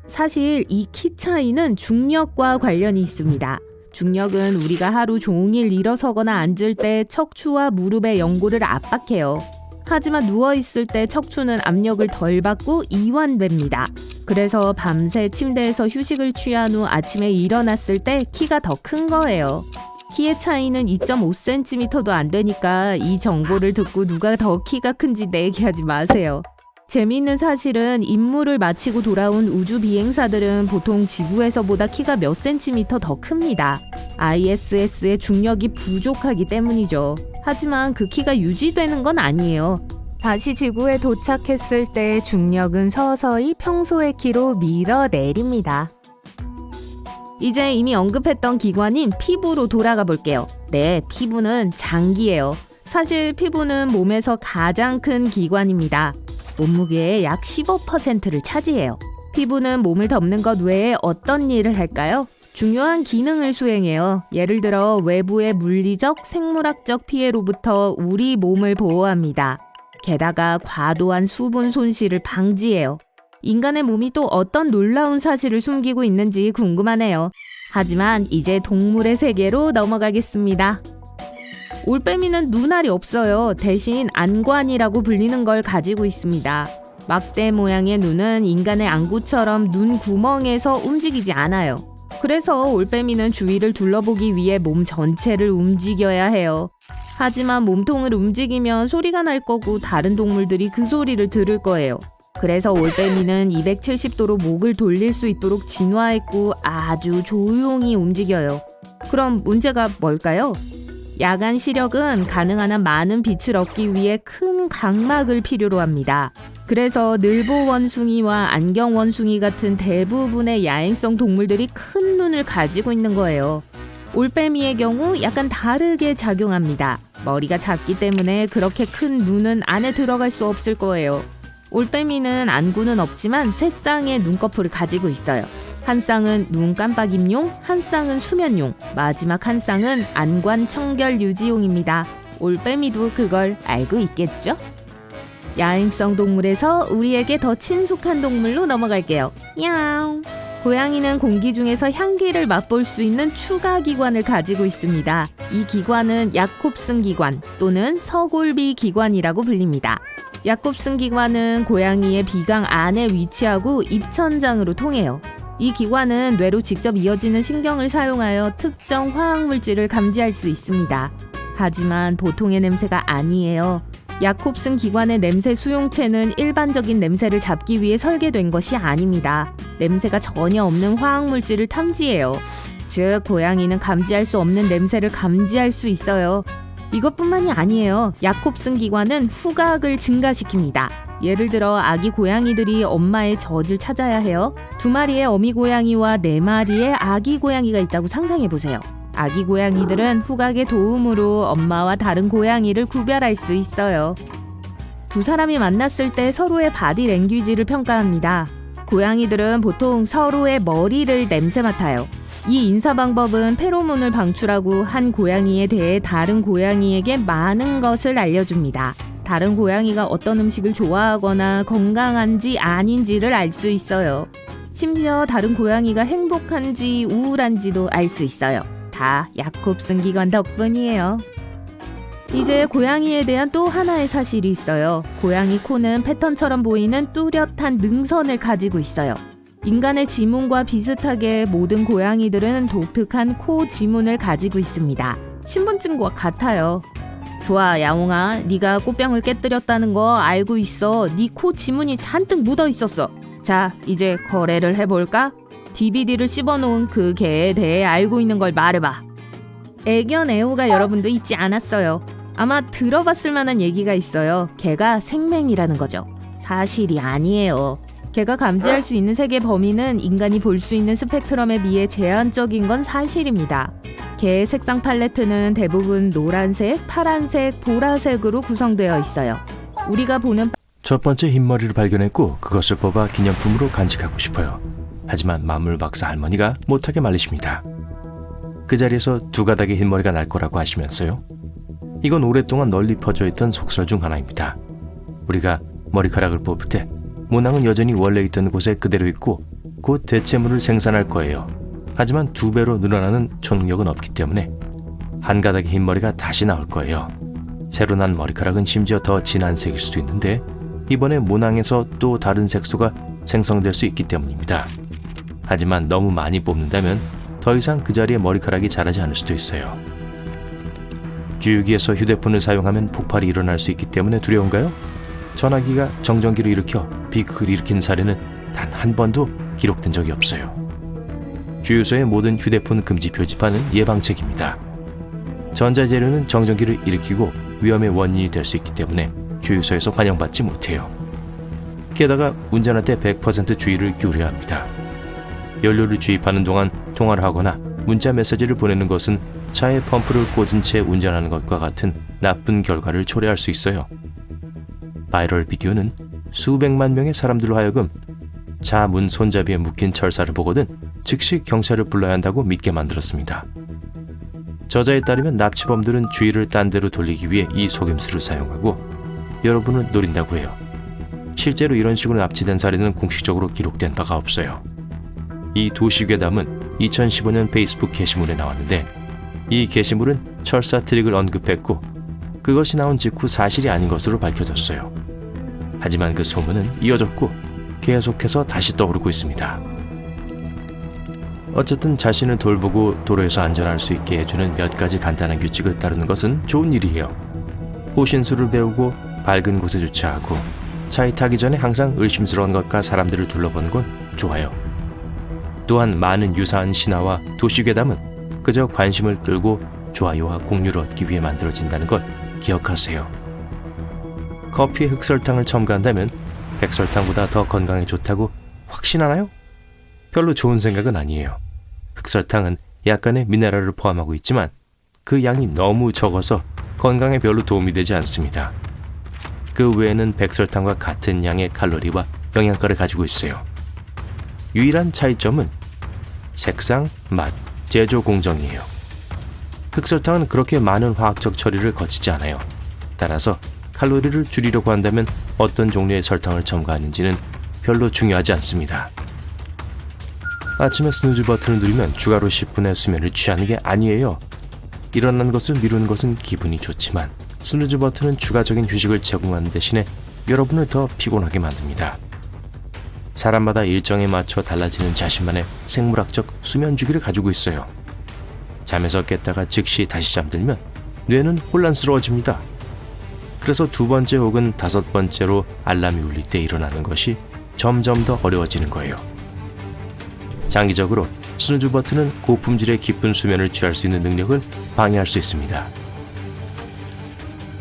사실 이 키 차이는 중력과 관련이 있습니다. 중력은 우리가 하루 종일 일어서거나 앉을 때 척추와 무릎의 연골을 압박해요. 하지만 누워있을 때 척추는 압력을 덜 받고 이완됩니다. 그래서 밤새 침대에서 휴식을 취한 후 아침에 일어났을 때 키가 더 큰 거예요. 키의 차이는 2.5cm도 안 되니까 이 정보를 듣고 누가 더 키가 큰지 내기하지 마세요. 재미있는 사실은 임무를 마치고 돌아온 우주 비행사들은 보통 지구에서보다 키가 몇 센티미터 더 큽니다. ISS의 중력이 부족하기 때문이죠. 하지만 그 키가 유지되는 건 아니에요. 다시 지구에 도착했을 때 중력은 서서히 평소의 키로 밀어내립니다. 이제 이미 언급했던 기관인 피부로 돌아가 볼게요. 네, 피부는 장기예요. 사실 피부는 몸에서 가장 큰 기관입니다. 몸무게의 약 15%를 차지해요. 피부는 몸을 덮는 것 외에 어떤 일을 할까요? 중요한 기능을 수행해요. 예를 들어 외부의 물리적, 생물학적 피해로부터 우리 몸을 보호합니다. 게다가 과도한 수분 손실을 방지해요. 인간의 몸이 또 어떤 놀라운 사실을 숨기고 있는지 궁금하네요. 하지만 이제 동물의 세계로 넘어가겠습니다. 올빼미는 눈알이 없어요. 대신 안관이라고 불리는 걸 가지고 있습니다. 막대 모양의 눈은 인간의 안구처럼 눈 구멍에서 움직이지 않아요. 그래서 올빼미는 주위를 둘러보기 위해 몸 전체를 움직여야 해요. 하지만 몸통을 움직이면 소리가 날 거고 다른 동물들이 그 소리를 들을 거예요. 그래서 올빼미는 270도로 목을 돌릴 수 있도록 진화했고 아주 조용히 움직여요. 그럼 문제가 뭘까요? 야간 시력은 가능한 한 많은 빛을 얻기 위해 큰 각막을 필요로 합니다. 그래서 늘보 원숭이와 안경 원숭이 같은 대부분의 야행성 동물들이 큰 눈을 가지고 있는 거예요. 올빼미의 경우 약간 다르게 작용합니다. 머리가 작기 때문에 그렇게 큰 눈은 안에 들어갈 수 없을 거예요. 올빼미는 안구는 없지만 세 쌍의 눈꺼풀을 가지고 있어요. 한 쌍은 눈 깜빡임용, 한 쌍은 수면용, 마지막 한 쌍은 안관 청결 유지용입니다. 올빼미도 그걸 알고 있겠죠? 야행성 동물에서 우리에게 더 친숙한 동물로 넘어갈게요. 야옹. 고양이는 공기 중에서 향기를 맛볼 수 있는 추가 기관을 가지고 있습니다. 이 기관은 야콥슨 기관 또는 서골비 기관이라고 불립니다. 야콥슨 기관은 고양이의 비강 안에 위치하고 입천장으로 통해요. 이 기관은 뇌로 직접 이어지는 신경을 사용하여 특정 화학물질을 감지할 수 있습니다. 하지만 보통의 냄새가 아니에요. 야콥슨 기관의 냄새 수용체는 일반적인 냄새를 잡기 위해 설계된 것이 아닙니다. 냄새가 전혀 없는 화학물질을 탐지해요. 즉, 고양이는 감지할 수 없는 냄새를 감지할 수 있어요. 이것뿐만이 아니에요. 야콥슨 기관은 후각을 증가시킵니다. 예를 들어 아기 고양이들이 엄마의 젖을 찾아야 해요. 2마리의 어미 고양이와 4마리의 아기 고양이가 있다고 상상해보세요. 아기 고양이들은 후각의 도움으로 엄마와 다른 고양이를 구별할 수 있어요. 두 사람이 만났을 때 서로의 바디 랭귀지를 평가합니다. 고양이들은 보통 서로의 머리를 냄새 맡아요. 이 인사 방법은 페로몬을 방출하고 한 고양이에 대해 다른 고양이에게 많은 것을 알려줍니다. 다른 고양이가 어떤 음식을 좋아하거나 건강한지 아닌지를 알 수 있어요. 심지어 다른 고양이가 행복한지 우울한지도 알 수 있어요. 다 야콥슨 기관 덕분이에요. 이제 고양이에 대한 또 하나의 사실이 있어요. 고양이 코는 패턴처럼 보이는 뚜렷한 능선을 가지고 있어요. 인간의 지문과 비슷하게 모든 고양이들은 독특한 코 지문을 가지고 있습니다. 신분증과 같아요. 좋아, 야옹아. 네가 꽃병을 깨뜨렸다는 거 알고 있어. 네 코 지문이 잔뜩 묻어 있었어. 자, 이제 거래를 해볼까? DVD를 씹어놓은 그 개에 대해 알고 있는 걸 말해봐. 애견 애호가 여러분도 잊지 않았어요. 아마 들어봤을 만한 얘기가 있어요. 개가 생맹이라는 거죠. 사실이 아니에요. 개가 감지할 수 있는 색의 범위는 인간이 볼 수 있는 스펙트럼에 비해 제한적인 건 사실입니다. 개의 색상 팔레트는 대부분 노란색, 파란색, 보라색으로 구성되어 있어요. 우리가 보는 첫 번째 흰머리를 발견했고 그것을 뽑아 기념품으로 간직하고 싶어요. 하지만 만물 박사 할머니가 못하게 말리십니다. 그 자리에서 2가닥의 흰머리가 날 거라고 하시면서요. 이건 오랫동안 널리 퍼져 있던 속설 중 하나입니다. 우리가 머리카락을 뽑을 때 모낭은 여전히 원래 있던 곳에 그대로 있고 곧 대체물을 생산할 거예요. 하지만 2배로 늘어나는 초능력은 없기 때문에 한 가닥의 흰머리가 다시 나올 거예요. 새로 난 머리카락은 심지어 더 진한 색일 수도 있는데 이번에 모낭에서 또 다른 색소가 생성될 수 있기 때문입니다. 하지만 너무 많이 뽑는다면 더 이상 그 자리에 머리카락이 자라지 않을 수도 있어요. 주유기에서 휴대폰을 사용하면 폭발이 일어날 수 있기 때문에 두려운가요? 전화기가 정전기를 일으켜 비극을 일으킨 사례는 단 한 번도 기록된 적이 없어요. 주유소의 모든 휴대폰 금지 표지판은 예방책입니다. 전자재료는 정전기를 일으키고 위험의 원인이 될 수 있기 때문에 주유소에서 환영받지 못해요. 게다가 운전할 때 100% 주의를 기울여야 합니다. 연료를 주입하는 동안 통화를 하거나 문자 메시지를 보내는 것은 차에 펌프를 꽂은 채 운전하는 것과 같은 나쁜 결과를 초래할 수 있어요. 바이럴 비디오는 수백만 명의 사람들로 하여금 차 문 손잡이에 묶인 철사를 보거든 즉시 경찰을 불러야 한다고 믿게 만들었습니다. 저자에 따르면 납치범들은 주의를 딴 데로 돌리기 위해 이 속임수를 사용하고 여러분을 노린다고 해요. 실제로 이런 식으로 납치된 사례는 공식적으로 기록된 바가 없어요. 이 도시괴담은 2015년 페이스북 게시물에 나왔는데 이 게시물은 철사 트릭을 언급했고 그것이 나온 직후 사실이 아닌 것으로 밝혀졌어요. 하지만 그 소문은 이어졌고 계속해서 다시 떠오르고 있습니다. 어쨌든 자신을 돌보고 도로에서 안전할 수 있게 해주는 몇 가지 간단한 규칙을 따르는 것은 좋은 일이에요. 호신술을 배우고 밝은 곳에 주차하고 차에 타기 전에 항상 의심스러운 것과 사람들을 둘러보는 건 좋아요. 또한 많은 유사한 신화와 도시괴담은 그저 관심을 끌고 좋아요와 공유를 얻기 위해 만들어진다는 걸 기억하세요. 커피에 흑설탕을 첨가한다면 백설탕보다 더 건강에 좋다고 확신하나요? 별로 좋은 생각은 아니에요. 흑설탕은 약간의 미네랄을 포함하고 있지만 그 양이 너무 적어서 건강에 별로 도움이 되지 않습니다. 그 외에는 백설탕과 같은 양의 칼로리와 영양가를 가지고 있어요. 유일한 차이점은 색상, 맛, 제조 공정이에요. 흑설탕은 그렇게 많은 화학적 처리를 거치지 않아요. 따라서 칼로리를 줄이려고 한다면 어떤 종류의 설탕을 첨가하는지는 별로 중요하지 않습니다. 아침에 스누즈 버튼을 누르면 추가로 10분의 수면을 취하는 게 아니에요. 일어난 것을 미루는 것은 기분이 좋지만 스누즈 버튼은 추가적인 휴식을 제공하는 대신에 여러분을 더 피곤하게 만듭니다. 사람마다 일정에 맞춰 달라지는 자신만의 생물학적 수면 주기를 가지고 있어요. 잠에서 깼다가 즉시 다시 잠들면 뇌는 혼란스러워집니다. 그래서 2번째 혹은 5번째로 알람이 울릴 때 일어나는 것이 점점 더 어려워지는 거예요. 장기적으로 스누즈 버튼은 고품질의 깊은 수면을 취할 수 있는 능력을 방해할 수 있습니다.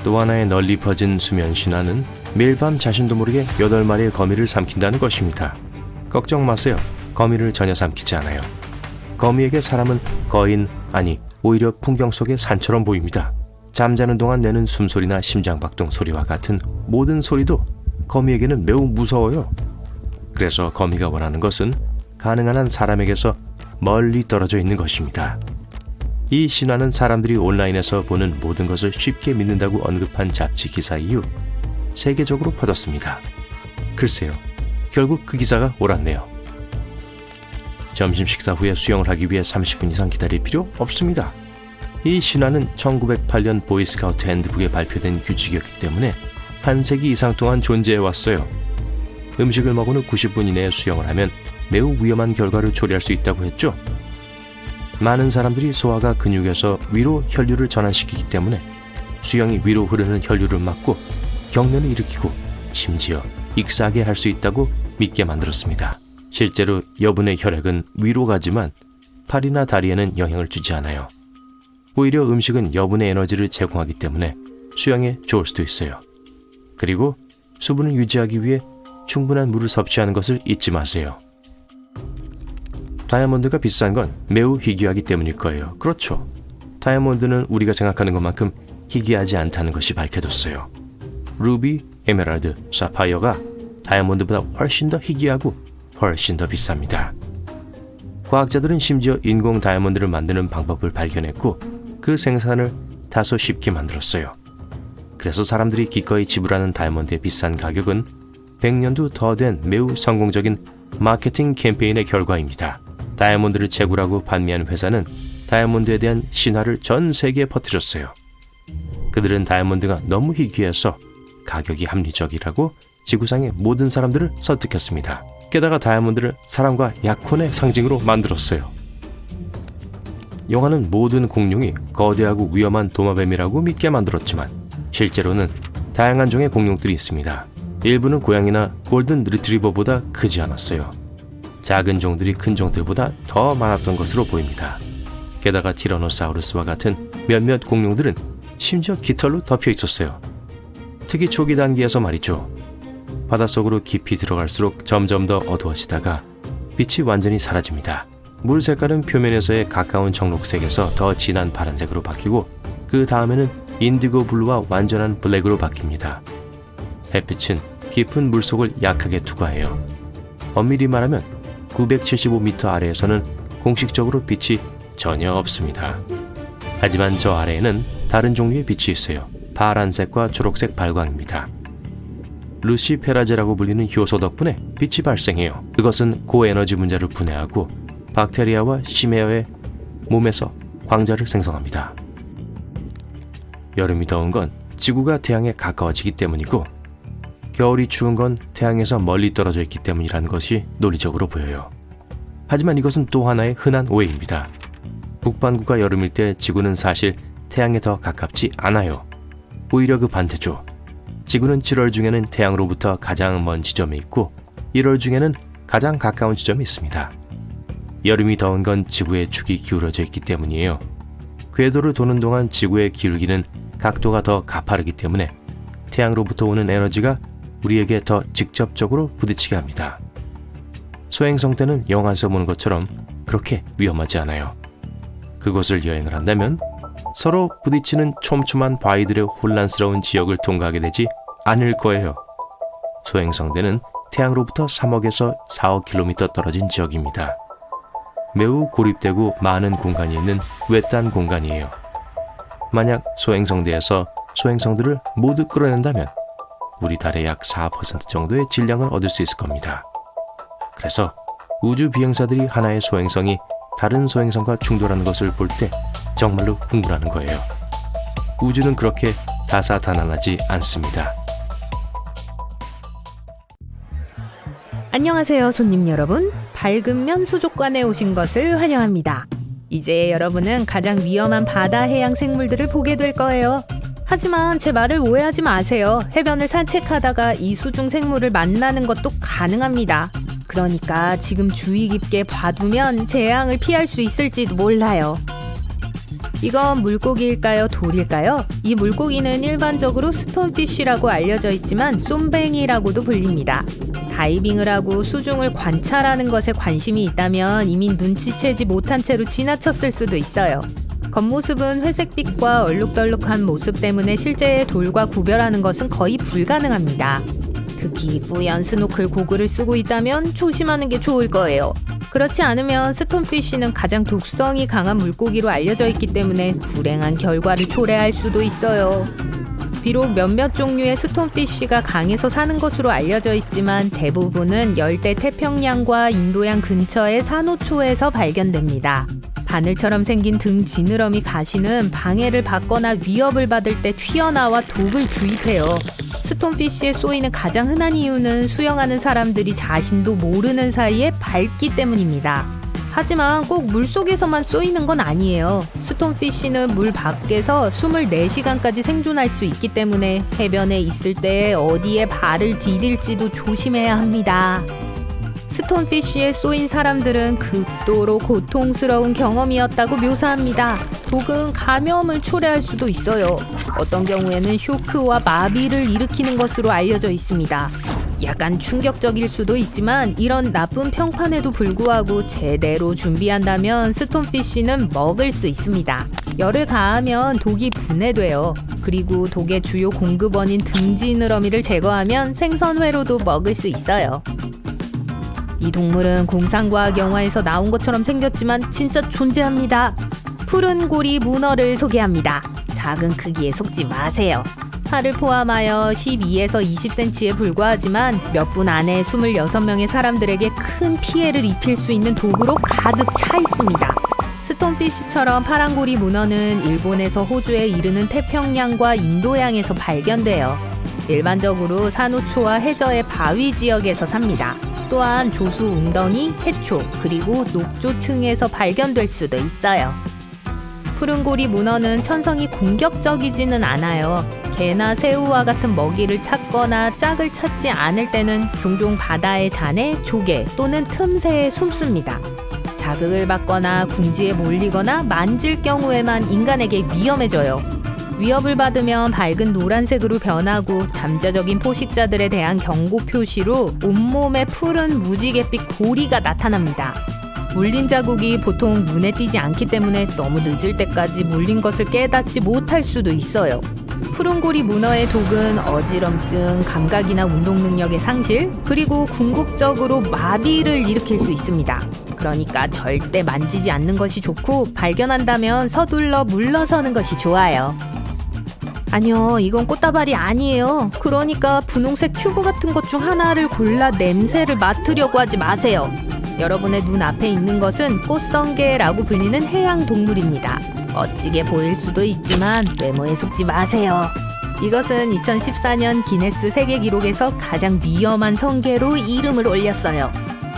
또 하나의 널리 퍼진 수면 신화는 매일 밤 자신도 모르게 8마리의 거미를 삼킨다는 것입니다. 걱정 마세요. 거미를 전혀 삼키지 않아요. 거미에게 사람은 거인, 아니 오히려 풍경 속의 산처럼 보입니다. 잠자는 동안 내는 숨소리나 심장박동 소리와 같은 모든 소리도 거미에게는 매우 무서워요. 그래서 거미가 원하는 것은 가능한 한 사람에게서 멀리 떨어져 있는 것입니다. 이 신화는 사람들이 온라인에서 보는 모든 것을 쉽게 믿는다고 언급한 잡지 기사 이후 세계적으로 퍼졌습니다. 글쎄요, 결국 그 기사가 옳았네요. 점심 식사 후에 수영을 하기 위해 30분 이상 기다릴 필요 없습니다. 이 신화는 1908년 보이스카우트 핸드북에 발표된 규칙이었기 때문에 한 세기 이상 동안 존재해왔어요. 음식을 먹은 후 90분 이내에 수영을 하면 매우 위험한 결과를 초래할 수 있다고 했죠. 많은 사람들이 소화가 근육에서 위로 혈류를 전환시키기 때문에 수영이 위로 흐르는 혈류를 막고 경련을 일으키고 심지어 익사하게 할 수 있다고 믿게 만들었습니다. 실제로 여분의 혈액은 위로 가지만 팔이나 다리에는 영향을 주지 않아요. 오히려 음식은 여분의 에너지를 제공하기 때문에 수영에 좋을 수도 있어요. 그리고 수분을 유지하기 위해 충분한 물을 섭취하는 것을 잊지 마세요. 다이아몬드가 비싼 건 매우 희귀하기 때문일 거예요. 그렇죠. 다이아몬드는 우리가 생각하는 것만큼 희귀하지 않다는 것이 밝혀졌어요. 루비, 에메랄드, 사파이어가 다이아몬드보다 훨씬 더 희귀하고 훨씬 더 비쌉니다. 과학자들은 심지어 인공 다이아몬드를 만드는 방법을 발견했고 그 생산을 다소 쉽게 만들었어요. 그래서 사람들이 기꺼이 지불하는 다이아몬드의 비싼 가격은 100년도 더 된 매우 성공적인 마케팅 캠페인의 결과입니다. 다이아몬드를 채굴하고 판매하는 회사는 다이아몬드에 대한 신화를 전 세계에 퍼뜨렸어요. 그들은 다이아몬드가 너무 희귀해서 가격이 합리적이라고 지구상의 모든 사람들을 설득했습니다. 게다가 다이아몬드를 사랑과 약혼의 상징으로 만들었어요. 영화는 모든 공룡이 거대하고 위험한 도마뱀이라고 믿게 만들었지만 실제로는 다양한 종의 공룡들이 있습니다. 일부는 고양이나 골든 리트리버보다 크지 않았어요. 작은 종들이 큰 종들보다 더 많았던 것으로 보입니다. 게다가 티라노사우루스와 같은 몇몇 공룡들은 심지어 깃털로 덮여 있었어요. 특히 초기 단계에서 말이죠. 바닷속으로 깊이 들어갈수록 점점 더 어두워지다가 빛이 완전히 사라집니다. 물 색깔은 표면에서의 가까운 청록색에서 더 진한 파란색으로 바뀌고 그 다음에는 인디고 블루와 완전한 블랙으로 바뀝니다. 햇빛은 깊은 물속을 약하게 투과해요. 엄밀히 말하면 975m 아래에서는 공식적으로 빛이 전혀 없습니다. 하지만 저 아래에는 다른 종류의 빛이 있어요. 파란색과 초록색 발광입니다. 루시페라제라고 불리는 효소 덕분에 빛이 발생해요. 그것은 고에너지 분자를 분해하고 박테리아와 심해어의 몸에서 광자를 생성합니다. 여름이 더운 건 지구가 태양에 가까워지기 때문이고 겨울이 추운 건 태양에서 멀리 떨어져 있기 때문이라는 것이 논리적으로 보여요. 하지만 이것은 또 하나의 흔한 오해입니다. 북반구가 여름일 때 지구는 사실 태양에 더 가깝지 않아요. 오히려 그 반대죠. 지구는 7월 중에는 태양으로부터 가장 먼 지점에 있고 1월 중에는 가장 가까운 지점에 있습니다. 여름이 더운 건 지구의 축이 기울어져 있기 때문이에요. 궤도를 도는 동안 지구의 기울기는 각도가 더 가파르기 때문에 태양으로부터 오는 에너지가 우리에게 더 직접적으로 부딪히게 합니다. 소행성 때는 영화에서 보는 것처럼 그렇게 위험하지 않아요. 그곳을 여행을 한다면 서로 부딪히는 촘촘한 바위들의 혼란스러운 지역을 통과하게 되지 않을 거예요. 소행성대는 태양으로부터 3억에서 4억 킬로미터 떨어진 지역입니다. 매우 고립되고 많은 공간이 있는 외딴 공간이에요. 만약 소행성대에서 소행성들을 모두 끌어낸다면 우리 달의 약 4% 정도의 질량을 얻을 수 있을 겁니다. 그래서 우주 비행사들이 하나의 소행성이 다른 소행성과 충돌하는 것을 볼 때 정말로 흥분하는 거예요. 우주는 그렇게 다사다난하지 않습니다. 안녕하세요, 손님 여러분. 밝은 면 수족관에 오신 것을 환영합니다. 이제 여러분은 가장 위험한 바다 해양 생물들을 보게 될 거예요. 하지만 제 말을 오해하지 마세요. 해변을 산책하다가 이 수중 생물을 만나는 것도 가능합니다. 그러니까 지금 주의 깊게 봐두면 재앙을 피할 수 있을지도 몰라요. 이건 물고기일까요? 돌일까요? 이 물고기는 일반적으로 스톤피쉬라고 알려져 있지만 쏨뱅이라고도 불립니다. 다이빙을 하고 수중을 관찰하는 것에 관심이 있다면 이미 눈치채지 못한 채로 지나쳤을 수도 있어요. 겉모습은 회색빛과 얼룩덜룩한 모습 때문에 실제의 돌과 구별하는 것은 거의 불가능합니다. 특히 뿌연 스노클 고글을 쓰고 있다면 조심하는 게 좋을 거예요. 그렇지 않으면 스톤피쉬는 가장 독성이 강한 물고기로 알려져 있기 때문에 불행한 결과를 초래할 수도 있어요. 비록 몇몇 종류의 스톤피쉬가 강에서 사는 것으로 알려져 있지만 대부분은 열대 태평양과 인도양 근처의 산호초에서 발견됩니다. 바늘처럼 생긴 등 지느러미 가시는 방해를 받거나 위협을 받을 때 튀어나와 독을 주입해요. 스톤피쉬에 쏘이는 가장 흔한 이유는 수영하는 사람들이 자신도 모르는 사이에 밟기 때문입니다. 하지만 꼭 물속에서만 쏘이는 건 아니에요. 스톤피쉬는 물 밖에서 24시간까지 생존할 수 있기 때문에 해변에 있을 때 어디에 발을 디딜지도 조심해야 합니다. 스톤피쉬에 쏘인 사람들은 극도로 고통스러운 경험이었다고 묘사합니다. 독은 감염을 초래할 수도 있어요. 어떤 경우에는 쇼크와 마비를 일으키는 것으로 알려져 있습니다. 약간 충격적일 수도 있지만 이런 나쁜 평판에도 불구하고 제대로 준비한다면 스톤피쉬는 먹을 수 있습니다. 열을 가하면 독이 분해돼요. 그리고 독의 주요 공급원인 등지느러미를 제거하면 생선회로도 먹을 수 있어요. 이 동물은 공상과학 영화에서 나온 것처럼 생겼지만 진짜 존재합니다. 푸른 고리 문어를 소개합니다. 작은 크기에 속지 마세요. 팔을 포함하여 12에서 20cm에 불과하지만 몇 분 안에 26명의 사람들에게 큰 피해를 입힐 수 있는 독으로 가득 차 있습니다. 스톤피쉬처럼 파란고리 문어는 일본에서 호주에 이르는 태평양과 인도양에서 발견돼요. 일반적으로 산호초와 해저의 바위 지역에서 삽니다. 또한 조수 웅덩이, 해초, 그리고 녹조층에서 발견될 수도 있어요. 푸른고리 문어는 천성이 공격적이지는 않아요. 개나 새우와 같은 먹이를 찾거나 짝을 찾지 않을 때는 종종 바다의 잔해, 조개 또는 틈새에 숨습니다. 자극을 받거나 궁지에 몰리거나 만질 경우에만 인간에게 위험해져요. 위협을 받으면 밝은 노란색으로 변하고 잠재적인 포식자들에 대한 경고 표시로 온몸에 푸른 무지갯빛 고리가 나타납니다. 물린 자국이 보통 눈에 띄지 않기 때문에 너무 늦을 때까지 물린 것을 깨닫지 못할 수도 있어요. 푸른고리 문어의 독은 어지럼증, 감각이나 운동 능력의 상실, 그리고 궁극적으로 마비를 일으킬 수 있습니다. 그러니까 절대 만지지 않는 것이 좋고 발견한다면 서둘러 물러서는 것이 좋아요. 아니요, 이건 꽃다발이 아니에요. 그러니까 분홍색 튜브 같은 것 중 하나를 골라 냄새를 맡으려고 하지 마세요. 여러분의 눈앞에 있는 것은 꽃성게라고 불리는 해양 동물입니다. 멋지게 보일 수도 있지만 외모에 속지 마세요. 이것은 2014년 기네스 세계 기록에서 가장 위험한 성게로 이름을 올렸어요.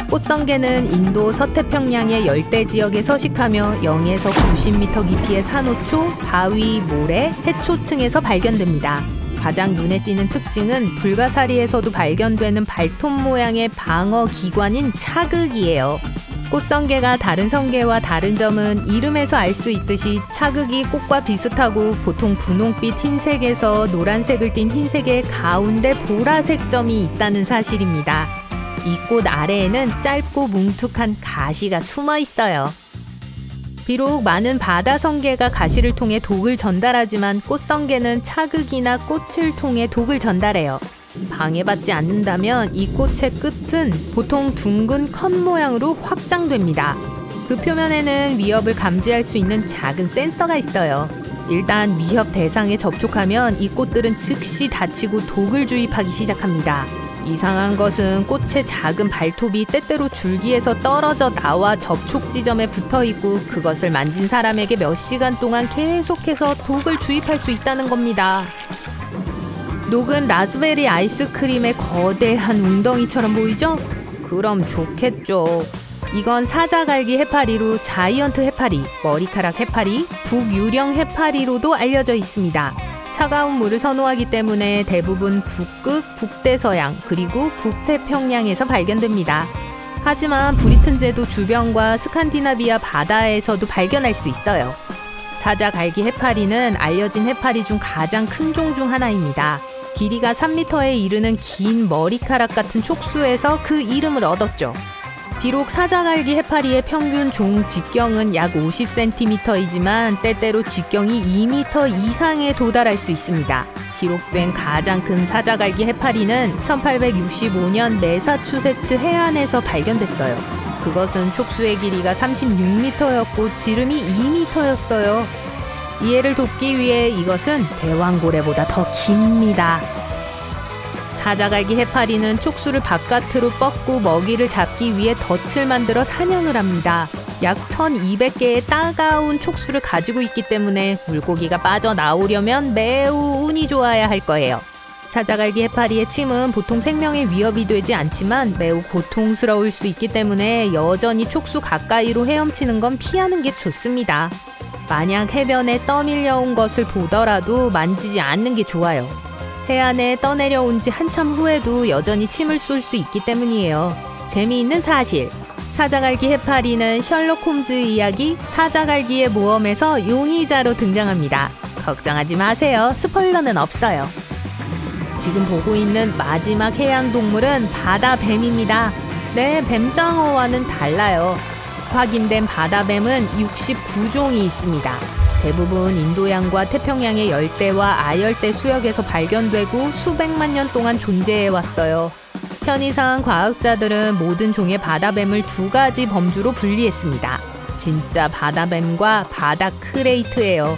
꽃성게는 인도 서태평양의 열대 지역에 서식하며 0에서 90m 깊이의 산호초, 바위, 모래, 해초층에서 발견됩니다. 가장 눈에 띄는 특징은 불가사리에서도 발견되는 발톱 모양의 방어 기관인 차극이에요. 꽃성게가 다른 성게와 다른 점은 이름에서 알 수 있듯이 차극이 꽃과 비슷하고 보통 분홍빛 흰색에서 노란색을 띤 흰색의 가운데 보라색 점이 있다는 사실입니다. 이 꽃 아래에는 짧고 뭉툭한 가시가 숨어 있어요. 비록 많은 바다 성게가 가시를 통해 독을 전달하지만 꽃성게는 차극이나 꽃을 통해 독을 전달해요. 방해받지 않는다면 이 꽃의 끝은 보통 둥근 컷 모양으로 확장됩니다. 그 표면에는 위협을 감지할 수 있는 작은 센서가 있어요. 일단 위협 대상에 접촉하면 이 꽃들은 즉시 다치고 독을 주입하기 시작합니다. 이상한 것은 꽃의 작은 발톱이 때때로 줄기에서 떨어져 나와 접촉 지점에 붙어 있고 그것을 만진 사람에게 몇 시간 동안 계속해서 독을 주입할 수 있다는 겁니다. 녹은 라즈베리 아이스크림의 거대한 웅덩이처럼 보이죠? 그럼 좋겠죠. 이건 사자갈기 해파리로 자이언트 해파리, 머리카락 해파리, 북유령 해파리로도 알려져 있습니다. 차가운 물을 선호하기 때문에 대부분 북극, 북대서양, 그리고 북태평양에서 발견됩니다. 하지만 브리튼제도 주변과 스칸디나비아 바다에서도 발견할 수 있어요. 사자갈기 해파리는 알려진 해파리 중 가장 큰 종 중 하나입니다. 길이가 3m에 이르는 긴 머리카락 같은 촉수에서 그 이름을 얻었죠. 비록 사자갈기 해파리의 평균 종 직경은 약 50cm이지만 때때로 직경이 2m 이상에 도달할 수 있습니다. 기록된 가장 큰 사자갈기 해파리는 1865년 매사추세츠 해안에서 발견됐어요. 그것은 촉수의 길이가 36m였고 지름이 2m였어요. 이해를 돕기 위해 이것은 대왕고래보다 더 깁니다. 사자갈기 해파리는 촉수를 바깥으로 뻗고 먹이를 잡기 위해 덫을 만들어 사냥을 합니다. 약 1200개의 따가운 촉수를 가지고 있기 때문에 물고기가 빠져나오려면 매우 운이 좋아야 할 거예요. 사자갈기 해파리의 침은 보통 생명에 위협이 되지 않지만 매우 고통스러울 수 있기 때문에 여전히 촉수 가까이로 헤엄치는 건 피하는 게 좋습니다. 만약 해변에 떠밀려온 것을 보더라도 만지지 않는 게 좋아요. 해안에 떠내려온 지 한참 후에도 여전히 침을 쏠 수 있기 때문이에요. 재미있는 사실, 사자갈기 해파리는 셜록 홈즈 이야기 사자갈기의 모험에서 용의자로 등장합니다. 걱정하지 마세요. 스포일러는 없어요. 지금 보고 있는 마지막 해양동물은 바다뱀입니다. 네, 뱀장어와는 달라요. 확인된 바다뱀은 69종이 있습니다. 대부분 인도양과 태평양의 열대와 아열대 수역에서 발견되고 수백만 년 동안 존재해왔어요. 편의상 과학자들은 모든 종의 바다뱀을 두 가지 범주로 분리했습니다. 진짜 바다뱀과 바다 크레이트예요.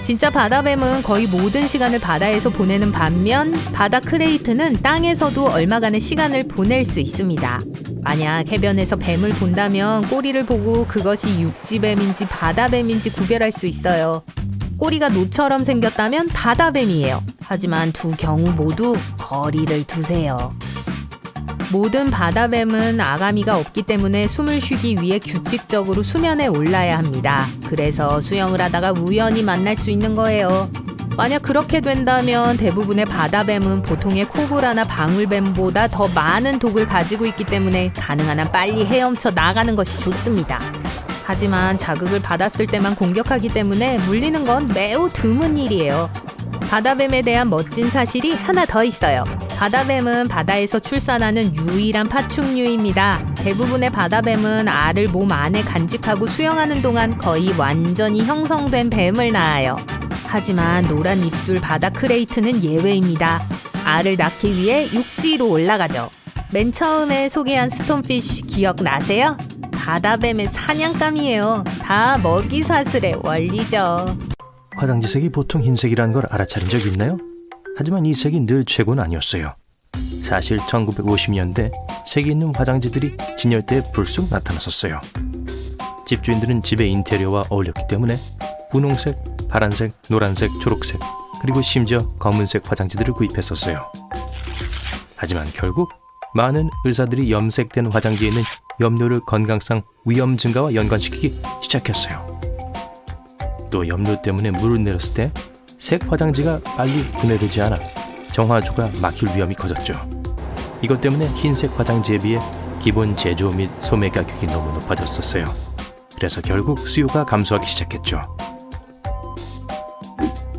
진짜 바다뱀은 거의 모든 시간을 바다에서 보내는 반면 바다 크레이트는 땅에서도 얼마간의 시간을 보낼 수 있습니다. 만약 해변에서 뱀을 본다면 꼬리를 보고 그것이 육지뱀인지 바다뱀인지 구별할 수 있어요. 꼬리가 노처럼 생겼다면 바다뱀이에요. 하지만 두 경우 모두 거리를 두세요. 모든 바다뱀은 아가미가 없기 때문에 숨을 쉬기 위해 규칙적으로 수면에 올라야 합니다. 그래서 수영을 하다가 우연히 만날 수 있는 거예요. 만약 그렇게 된다면 대부분의 바다뱀은 보통의 코브라나 방울뱀보다 더 많은 독을 가지고 있기 때문에 가능한 한 빨리 헤엄쳐 나가는 것이 좋습니다. 하지만 자극을 받았을 때만 공격하기 때문에 물리는 건 매우 드문 일이에요. 바다뱀에 대한 멋진 사실이 하나 더 있어요. 바다뱀은 바다에서 출산하는 유일한 파충류입니다. 대부분의 바다뱀은 알을 몸 안에 간직하고 수영하는 동안 거의 완전히 형성된 뱀을 낳아요. 하지만 노란 입술 바다 크레이트는 예외입니다. 알을 낳기 위해 육지로 올라가죠. 맨 처음에 소개한 스톤피쉬 기억나세요? 바다뱀의 사냥감이에요. 다 먹이사슬의 원리죠. 화장지 색이 보통 흰색이라는 걸 알아차린 적 있나요? 하지만 이 색이 늘 최고는 아니었어요. 사실 1950년대 색이 있는 화장지들이 진열대에 불쑥 나타났었어요. 집주인들은 집의 인테리어와 어울렸기 때문에 분홍색, 파란색, 노란색, 초록색, 그리고 심지어 검은색 화장지들을 구입했었어요. 하지만 결국 많은 의사들이 염색된 화장지에 있는 염료를 건강상 위험 증가와 연관시키기 시작했어요. 또 염료 때문에 물을 내렸을 때 색 화장지가 빨리 분해되지 않아 정화조가 막힐 위험이 커졌죠. 이것 때문에 흰색 화장지에 비해 기본 제조 및 소매 가격이 너무 높아졌었어요. 그래서 결국 수요가 감소하기 시작했죠.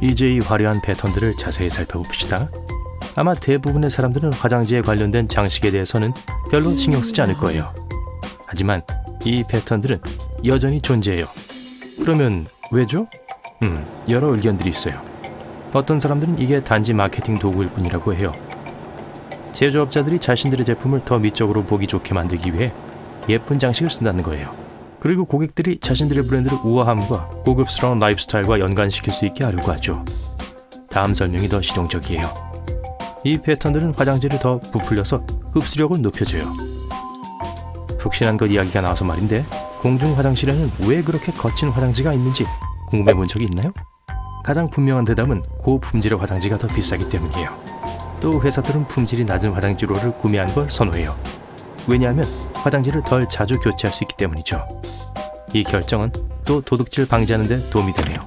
이제 이 화려한 패턴들을 자세히 살펴봅시다. 아마 대부분의 사람들은 화장지에 관련된 장식에 대해서는 별로 신경 쓰지 않을 거예요. 하지만 이 패턴들은 여전히 존재해요. 그러면 왜죠? 여러 의견들이 있어요. 어떤 사람들은 이게 단지 마케팅 도구일 뿐이라고 해요. 제조업자들이 자신들의 제품을 더 미적으로 보기 좋게 만들기 위해 예쁜 장식을 쓴다는 거예요. 그리고 고객들이 자신들의 브랜드를 우아함과 고급스러운 라이프 스타일과 연관시킬 수 있게 하려고 하죠. 다음 설명이 더 실용적이에요. 이 패턴들은 화장지를 더 부풀려서 흡수력을 높여줘요. 푹신한 것 이야기가 나와서 말인데, 공중 화장실에는 왜 그렇게 거친 화장지가 있는지 궁금해 본 적이 있나요? 가장 분명한 대답은 고품질의 화장지가 더 비싸기 때문이에요. 또 회사들은 품질이 낮은 화장지로를 구매하는 걸 선호해요. 왜냐하면 화장지를 덜 자주 교체할 수 있기 때문이죠. 이 결정은 또 도둑질 방지하는 데 도움이 되네요.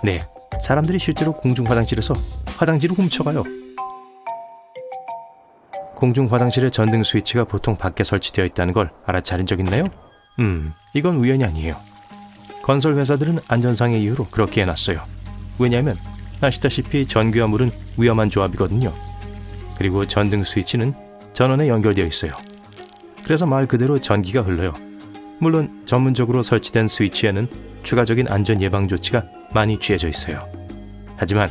네, 사람들이 실제로 공중 화장실에서 화장지를 훔쳐가요. 공중 화장실의 전등 스위치가 보통 밖에 설치되어 있다는 걸 알아차린 적 있나요? 이건 우연이 아니에요. 건설 회사들은 안전상의 이유로 그렇게 해놨어요. 왜냐하면 아시다시피 전기와 물은 위험한 조합이거든요. 그리고 전등 스위치는 전원에 연결되어 있어요. 그래서 말 그대로 전기가 흘러요. 물론 전문적으로 설치된 스위치에는 추가적인 안전 예방 조치가 많이 취해져 있어요. 하지만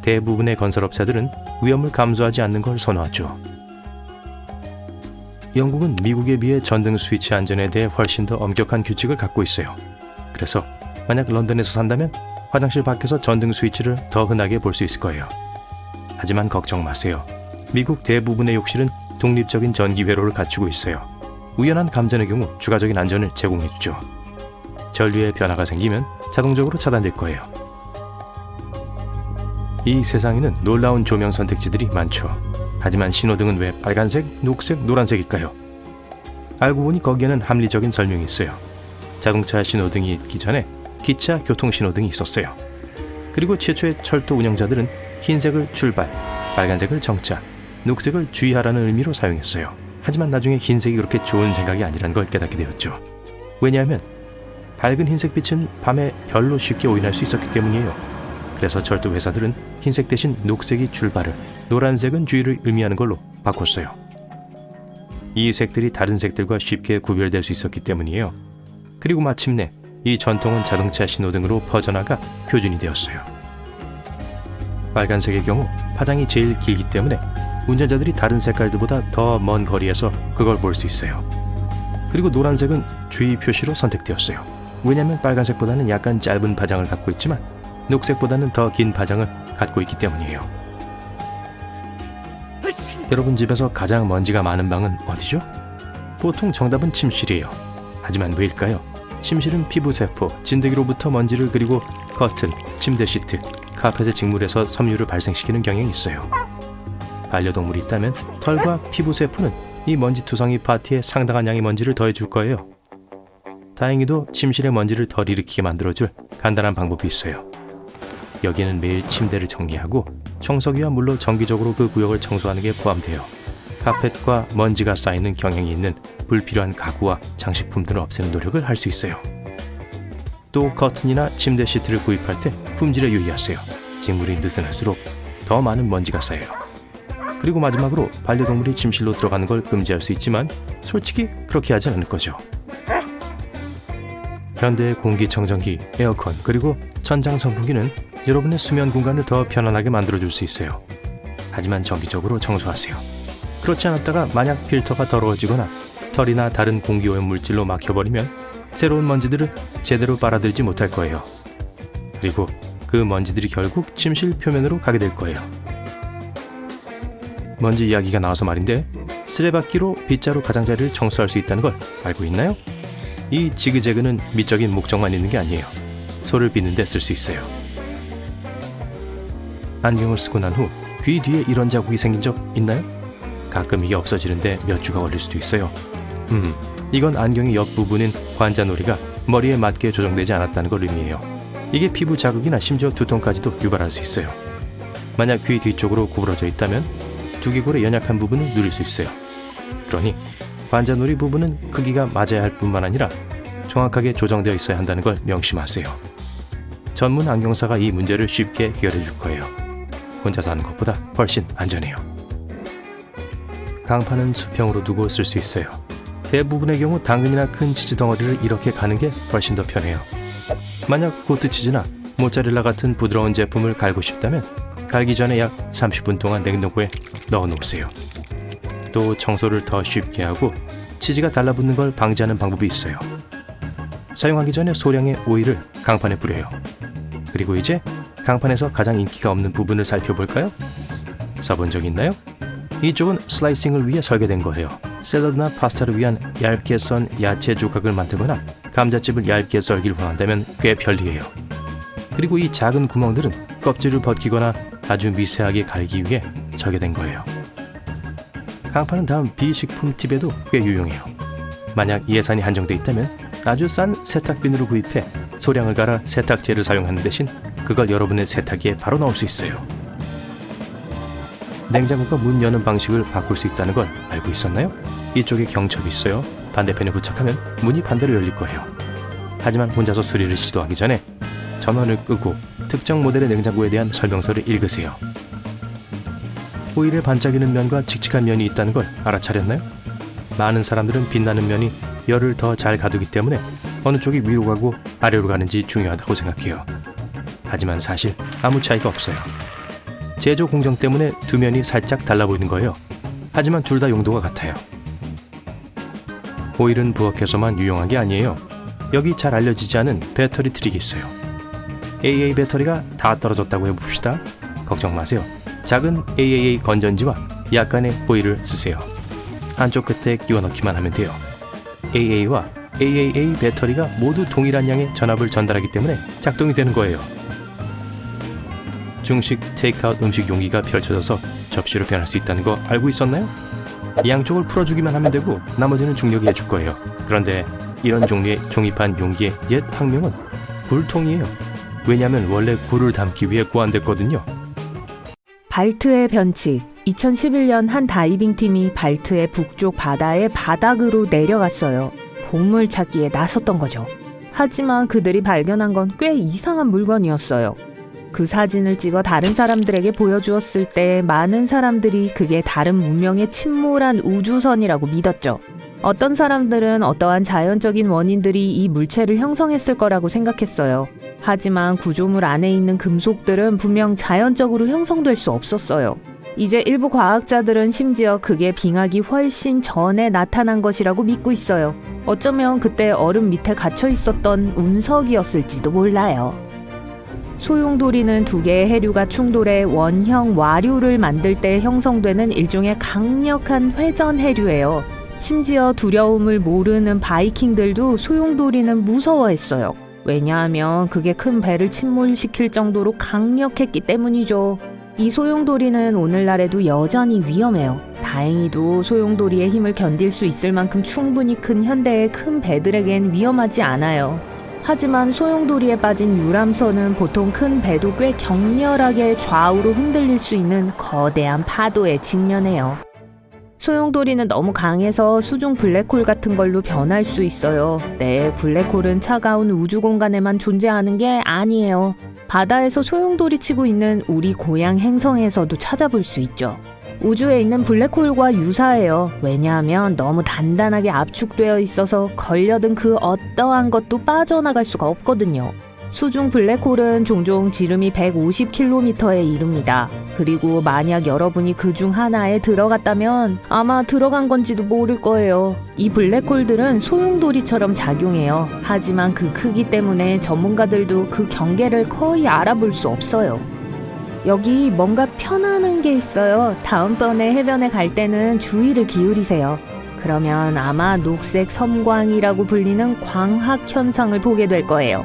대부분의 건설업체들은 위험을 감수하지 않는 걸 선호하죠. 영국은 미국에 비해 전등 스위치 안전에 대해 훨씬 더 엄격한 규칙을 갖고 있어요. 그래서 만약 런던에서 산다면 화장실 밖에서 전등 스위치를 더 흔하게 볼 수 있을 거예요. 하지만 걱정 마세요. 미국 대부분의 욕실은 독립적인 전기 회로를 갖추고 있어요. 우연한 감전의 경우 추가적인 안전을 제공해주죠. 전류에 변화가 생기면 자동적으로 차단될 거예요. 이 세상에는 놀라운 조명 선택지들이 많죠. 하지만 신호등은 왜 빨간색, 녹색, 노란색일까요? 알고 보니 거기에는 합리적인 설명이 있어요. 자동차 신호등이 있기 전에 기차 교통 신호등이 있었어요. 그리고 최초의 철도 운영자들은 흰색을 출발, 빨간색을 정차, 녹색을 주의하라는 의미로 사용했어요. 하지만 나중에 흰색이 그렇게 좋은 생각이 아니라는 걸 깨닫게 되었죠. 왜냐하면 밝은 흰색 빛은 밤에 별로 쉽게 오인할 수 있었기 때문이에요. 그래서 철도 회사들은 흰색 대신 녹색이 출발을, 노란색은 주의를 의미하는 걸로 바꿨어요. 이 색들이 다른 색들과 쉽게 구별될 수 있었기 때문이에요. 그리고 마침내 이 전통은 자동차 신호등으로 퍼져나가 표준이 되었어요. 빨간색의 경우 파장이 제일 길기 때문에 운전자들이 다른 색깔들보다 더 먼 거리에서 그걸 볼 수 있어요. 그리고 노란색은 주의 표시로 선택되었어요. 왜냐하면 빨간색보다는 약간 짧은 파장을 갖고 있지만 녹색보다는 더 긴 파장을 갖고 있기 때문이에요. 여러분 집에서 가장 먼지가 많은 방은 어디죠? 보통 정답은 침실이에요. 하지만 왜일까요? 침실은 피부세포, 진드기로부터 먼지를 그리고 커튼, 침대 시트, 카펫의 직물에서 섬유를 발생시키는 경향이 있어요. 반려동물이 있다면 털과 피부세포는 이 먼지투성이 파티에 상당한 양의 먼지를 더해줄 거예요. 다행히도 침실의 먼지를 덜 일으키게 만들어줄 간단한 방법이 있어요. 여기에는 매일 침대를 정리하고 청소기와 물로 정기적으로 그 구역을 청소하는 게 포함돼요. 카펫과 먼지가 쌓이는 경향이 있는 불필요한 가구와 장식품들을 없애는 노력을 할 수 있어요. 또 커튼이나 침대 시트를 구입할 때 품질에 유의하세요. 직물이 느슨할수록 더 많은 먼지가 쌓여요. 그리고 마지막으로 반려동물이 침실로 들어가는 걸 금지할 수 있지만 솔직히 그렇게 하지 않을 거죠. 현대의 공기청정기, 에어컨, 그리고 천장 선풍기는 여러분의 수면 공간을 더 편안하게 만들어줄 수 있어요. 하지만 정기적으로 청소하세요. 그렇지 않았다가 만약 필터가 더러워지거나 털이나 다른 공기오염 물질로 막혀버리면 새로운 먼지들을 제대로 빨아들이지 못할 거예요. 그리고 그 먼지들이 결국 침실 표면으로 가게 될 거예요. 먼지 이야기가 나와서 말인데 쓰레받기로 빗자루 가장자리를 청소할 수 있다는 걸 알고 있나요? 이 지그재그는 미적인 목적만 있는 게 아니에요. 소를 빗는 데 쓸 수 있어요. 안경을 쓰고 난 후 귀 뒤에 이런 자국이 생긴 적 있나요? 가끔 이게 없어지는데 몇 주가 걸릴 수도 있어요. 이건 안경의 옆부분인 관자놀이가 머리에 맞게 조정되지 않았다는 걸 의미해요. 이게 피부 자극이나 심지어 두통까지도 유발할 수 있어요. 만약 귀 뒤쪽으로 구부러져 있다면 두개골의 연약한 부분을 누릴 수 있어요. 그러니 관자놀이 부분은 크기가 맞아야 할 뿐만 아니라 정확하게 조정되어 있어야 한다는 걸 명심하세요. 전문 안경사가 이 문제를 쉽게 해결해 줄 거예요. 혼자서 하는 것보다 훨씬 안전해요. 강판은 수평으로 두고 쓸 수 있어요. 대부분의 경우 당근이나 큰 치즈 덩어리를 이렇게 가는 게 훨씬 더 편해요. 만약 고트치즈나 모짜렐라 같은 부드러운 제품을 갈고 싶다면 갈기 전에 약 30분 동안 냉동고에 넣어 놓으세요. 또 청소를 더 쉽게 하고 치즈가 달라붙는 걸 방지하는 방법이 있어요. 사용하기 전에 소량의 오일을 강판에 뿌려요. 그리고 이제 강판에서 가장 인기가 없는 부분을 살펴볼까요? 써본 적 있나요? 이쪽은 슬라이싱을 위해 설계된 거예요. 샐러드나 파스타를 위한 얇게 썬 야채 조각을 만들거나 감자칩을 얇게 썰기를 원한다면 꽤 편리해요. 그리고 이 작은 구멍들은 껍질을 벗기거나 아주 미세하게 갈기 위해 설계된 거예요. 강판은 다음 비식품 팁에도 꽤 유용해요. 만약 예산이 한정돼 있다면 아주 싼 세탁비누를 구입해 소량을 갈아 세탁제를 사용하는 대신 그걸 여러분의 세탁기에 바로 넣을 수 있어요. 냉장고가 문 여는 방식을 바꿀 수 있다는 걸 알고 있었나요? 이쪽에 경첩이 있어요. 반대편에 부착하면 문이 반대로 열릴 거예요. 하지만 혼자서 수리를 시도하기 전에 전원을 끄고 특정 모델의 냉장고에 대한 설명서를 읽으세요. 호일에 반짝이는 면과 칙칙한 면이 있다는 걸 알아차렸나요? 많은 사람들은 빛나는 면이 열을 더 잘 가두기 때문에 어느 쪽이 위로 가고 아래로 가는지 중요하다고 생각해요. 하지만 사실 아무 차이가 없어요. 제조 공정 때문에 두 면이 살짝 달라 보이는 거예요. 하지만 둘 다 용도가 같아요. 호일은 부엌에서만 유용한 게 아니에요. 여기 잘 알려지지 않은 배터리 트릭이 있어요. AA 배터리가 다 떨어졌다고 해봅시다. 걱정 마세요. 작은 AAA 건전지와 약간의 호일을 쓰세요. 한쪽 끝에 끼워 넣기만 하면 돼요. AA와 AAA 배터리가 모두 동일한 양의 전압을 전달하기 때문에 작동이 되는 거예요. 중식 테이크아웃 음식 용기가 펼쳐져서 접시로 변할 수 있다는 거 알고 있었나요? 양쪽을 풀어주기만 하면 되고 나머지는 중력이 해줄 거예요. 그런데 이런 종류의 종이판 용기의 옛 학명은 굴통이에요. 왜냐하면 원래 굴을 담기 위해 고안됐거든요. 발트의 변칙. 2011년 한 다이빙 팀이 발트의 북쪽 바다의 바닥으로 내려갔어요. 보물 찾기에 나섰던 거죠. 하지만 그들이 발견한 건 꽤 이상한 물건이었어요. 그 사진을 찍어 다른 사람들에게 보여주었을 때 많은 사람들이 그게 다른 문명의 침몰한 우주선이라고 믿었죠. 어떤 사람들은 어떠한 자연적인 원인들이 이 물체를 형성했을 거라고 생각했어요. 하지만 구조물 안에 있는 금속들은 분명 자연적으로 형성될 수 없었어요. 이제 일부 과학자들은 심지어 그게 빙하기 훨씬 전에 나타난 것이라고 믿고 있어요. 어쩌면 그때 얼음 밑에 갇혀 있었던 운석이었을지도 몰라요. 소용돌이는 두 개의 해류가 충돌해 원형 와류를 만들 때 형성되는 일종의 강력한 회전 해류예요. 심지어 두려움을 모르는 바이킹들도 소용돌이는 무서워했어요. 왜냐하면 그게 큰 배를 침몰시킬 정도로 강력했기 때문이죠. 이 소용돌이는 오늘날에도 여전히 위험해요. 다행히도 소용돌이의 힘을 견딜 수 있을 만큼 충분히 큰 현대의 큰 배들에겐 위험하지 않아요. 하지만 소용돌이에 빠진 유람선은 보통 큰 배도 꽤 격렬하게 좌우로 흔들릴 수 있는 거대한 파도에 직면해요. 소용돌이는 너무 강해서 수중 블랙홀 같은 걸로 변할 수 있어요. 네, 블랙홀은 차가운 우주 공간에만 존재하는 게 아니에요. 바다에서 소용돌이 치고 있는 우리 고향 행성에서도 찾아볼 수 있죠. 우주에 있는 블랙홀과 유사해요. 왜냐하면 너무 단단하게 압축되어 있어서 걸려든 그 어떠한 것도 빠져나갈 수가 없거든요. 수중 블랙홀은 종종 지름이 150km에 이릅니다. 그리고 만약 여러분이 그 중 하나에 들어갔다면 아마 들어간 건지도 모를 거예요. 이 블랙홀들은 소용돌이처럼 작용해요. 하지만 그 크기 때문에 전문가들도 그 경계를 거의 알아볼 수 없어요. 여기 뭔가 편안한 게 있어요. 다음번에 해변에 갈 때는 주의를 기울이세요. 그러면 아마 녹색 섬광이라고 불리는 광학 현상을 보게 될 거예요.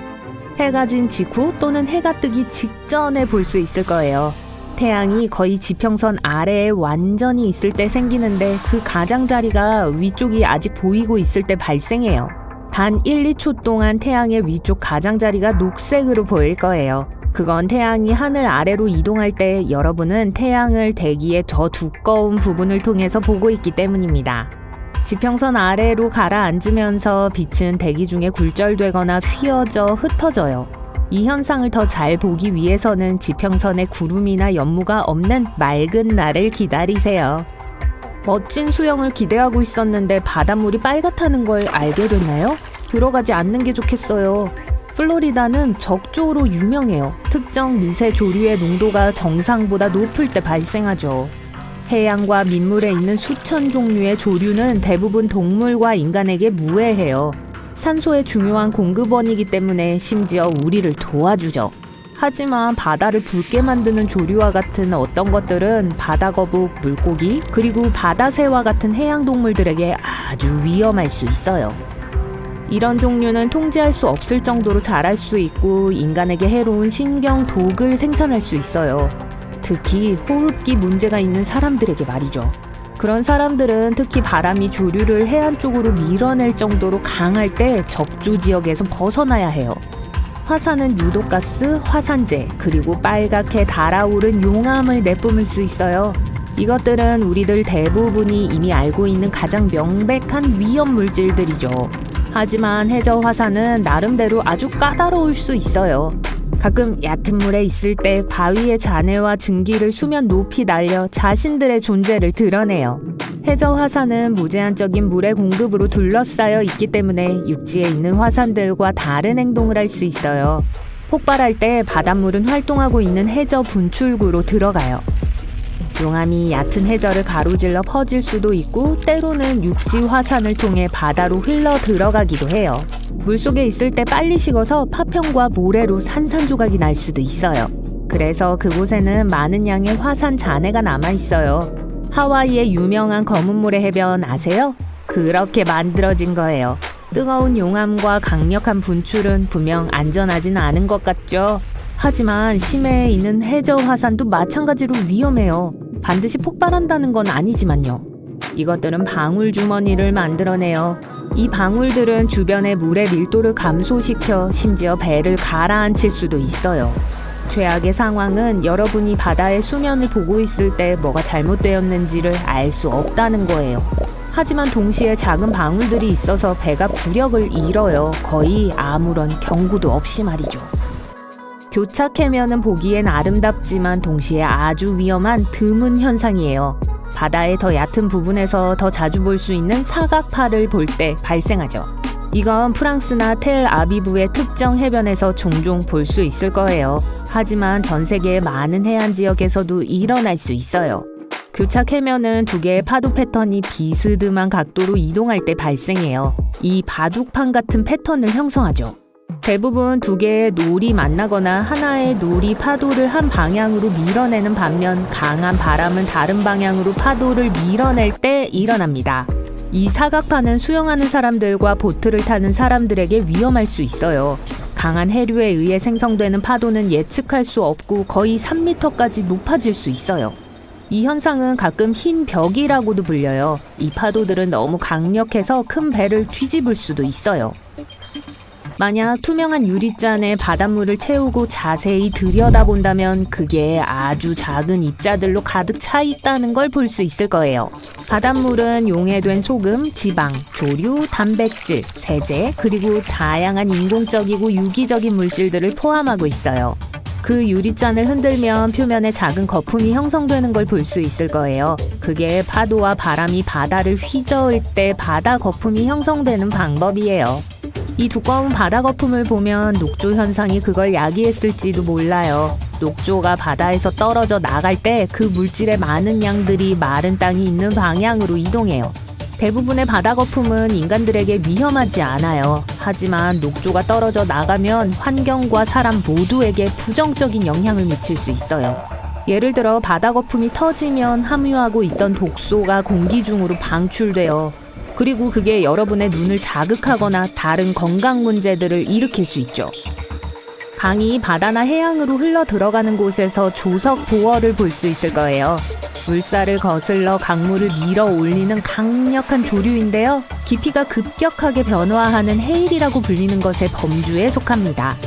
해가 진 직후 또는 해가 뜨기 직전에 볼 수 있을 거예요. 태양이 거의 지평선 아래에 완전히 있을 때 생기는데 그 가장자리가 위쪽이 아직 보이고 있을 때 발생해요. 단 1, 2초 동안 태양의 위쪽 가장자리가 녹색으로 보일 거예요. 그건 태양이 하늘 아래로 이동할 때 여러분은 태양을 대기의 더 두꺼운 부분을 통해서 보고 있기 때문입니다. 지평선 아래로 가라앉으면서 빛은 대기 중에 굴절되거나 휘어져 흩어져요. 이 현상을 더 잘 보기 위해서는 지평선에 구름이나 연무가 없는 맑은 날을 기다리세요. 멋진 수영을 기대하고 있었는데 바닷물이 빨갛다는 걸 알게 됐나요? 들어가지 않는 게 좋겠어요. 플로리다는 적조로 유명해요. 특정 미세 조류의 농도가 정상보다 높을 때 발생하죠. 해양과 민물에 있는 수천 종류의 조류는 대부분 동물과 인간에게 무해해요. 산소의 중요한 공급원이기 때문에 심지어 우리를 도와주죠. 하지만 바다를 붉게 만드는 조류와 같은 어떤 것들은 바다거북, 물고기, 그리고 바다새와 같은 해양동물들에게 아주 위험할 수 있어요. 이런 종류는 통제할 수 없을 정도로 자랄 수 있고 인간에게 해로운 신경 독을 생산할 수 있어요. 특히 호흡기 문제가 있는 사람들에게 말이죠. 그런 사람들은 특히 바람이 조류를 해안 쪽으로 밀어낼 정도로 강할 때 적조 지역에서 벗어나야 해요. 화산은 유독가스, 화산재, 그리고 빨갛게 달아오른 용암을 내뿜을 수 있어요. 이것들은 우리들 대부분이 이미 알고 있는 가장 명백한 위험 물질들이죠. 하지만 해저 화산은 나름대로 아주 까다로울 수 있어요. 가끔 얕은 물에 있을 때 바위의 잔해와 증기를 수면 높이 날려 자신들의 존재를 드러내요. 해저 화산은 무제한적인 물의 공급으로 둘러싸여 있기 때문에 육지에 있는 화산들과 다른 행동을 할 수 있어요. 폭발할 때 바닷물은 활동하고 있는 해저 분출구로 들어가요. 용암이 얕은 해저를 가로질러 퍼질 수도 있고 때로는 육지 화산을 통해 바다로 흘러 들어가기도 해요. 물속에 있을 때 빨리 식어서 파편과 모래로 산산조각이 날 수도 있어요. 그래서 그곳에는 많은 양의 화산 잔해가 남아있어요. 하와이의 유명한 검은모래 해변 아세요? 그렇게 만들어진 거예요. 뜨거운 용암과 강력한 분출은 분명 안전하진 않은 것 같죠? 하지만 심해에 있는 해저 화산도 마찬가지로 위험해요. 반드시 폭발한다는 건 아니지만요. 이것들은 방울 주머니를 만들어내요. 이 방울들은 주변의 물의 밀도를 감소시켜 심지어 배를 가라앉힐 수도 있어요. 최악의 상황은 여러분이 바다의 수면을 보고 있을 때 뭐가 잘못되었는지를 알 수 없다는 거예요. 하지만 동시에 작은 방울들이 있어서 배가 구력을 잃어요. 거의 아무런 경고도 없이 말이죠. 교착 해면은 보기엔 아름답지만 동시에 아주 위험한 드문 현상이에요. 바다의 더 얕은 부분에서 더 자주 볼 수 있는 사각파를 볼 때 발생하죠. 이건 프랑스나 텔아비브의 특정 해변에서 종종 볼 수 있을 거예요. 하지만 전 세계의 많은 해안 지역에서도 일어날 수 있어요. 교착 해면은 두 개의 파도 패턴이 비스듬한 각도로 이동할 때 발생해요. 이 바둑판 같은 패턴을 형성하죠. 대부분 두 개의 놀이 만나거나 하나의 놀이 파도를 한 방향으로 밀어내는 반면 강한 바람은 다른 방향으로 파도를 밀어낼 때 일어납니다. 이 사각파는 수영하는 사람들과 보트를 타는 사람들에게 위험할 수 있어요. 강한 해류에 의해 생성되는 파도는 예측할 수 없고 거의 3m까지 높아질 수 있어요. 이 현상은 가끔 흰 벽이라고도 불려요. 이 파도들은 너무 강력해서 큰 배를 뒤집을 수도 있어요. 만약 투명한 유리잔에 바닷물을 채우고 자세히 들여다본다면 그게 아주 작은 입자들로 가득 차 있다는 걸 볼 수 있을 거예요. 바닷물은 용해된 소금, 지방, 조류, 단백질, 세제, 그리고 다양한 인공적이고 유기적인 물질들을 포함하고 있어요. 그 유리잔을 흔들면 표면에 작은 거품이 형성되는 걸 볼 수 있을 거예요. 그게 파도와 바람이 바다를 휘저을 때 바다 거품이 형성되는 방법이에요. 이 두꺼운 바다 거품을 보면 녹조 현상이 그걸 야기했을지도 몰라요. 녹조가 바다에서 떨어져 나갈 때 그 물질의 많은 양들이 마른 땅이 있는 방향으로 이동해요. 대부분의 바다 거품은 인간들에게 위험하지 않아요. 하지만 녹조가 떨어져 나가면 환경과 사람 모두에게 부정적인 영향을 미칠 수 있어요. 예를 들어 바다 거품이 터지면 함유하고 있던 독소가 공기 중으로 방출돼요. 그리고 그게 여러분의 눈을 자극하거나 다른 건강 문제들을 일으킬 수 있죠. 강이 바다나 해양으로 흘러 들어가는 곳에서 조석 보어를 볼 수 있을 거예요. 물살을 거슬러 강물을 밀어 올리는 강력한 조류인데요. 깊이가 급격하게 변화하는 해일이라고 불리는 것의 범주에 속합니다.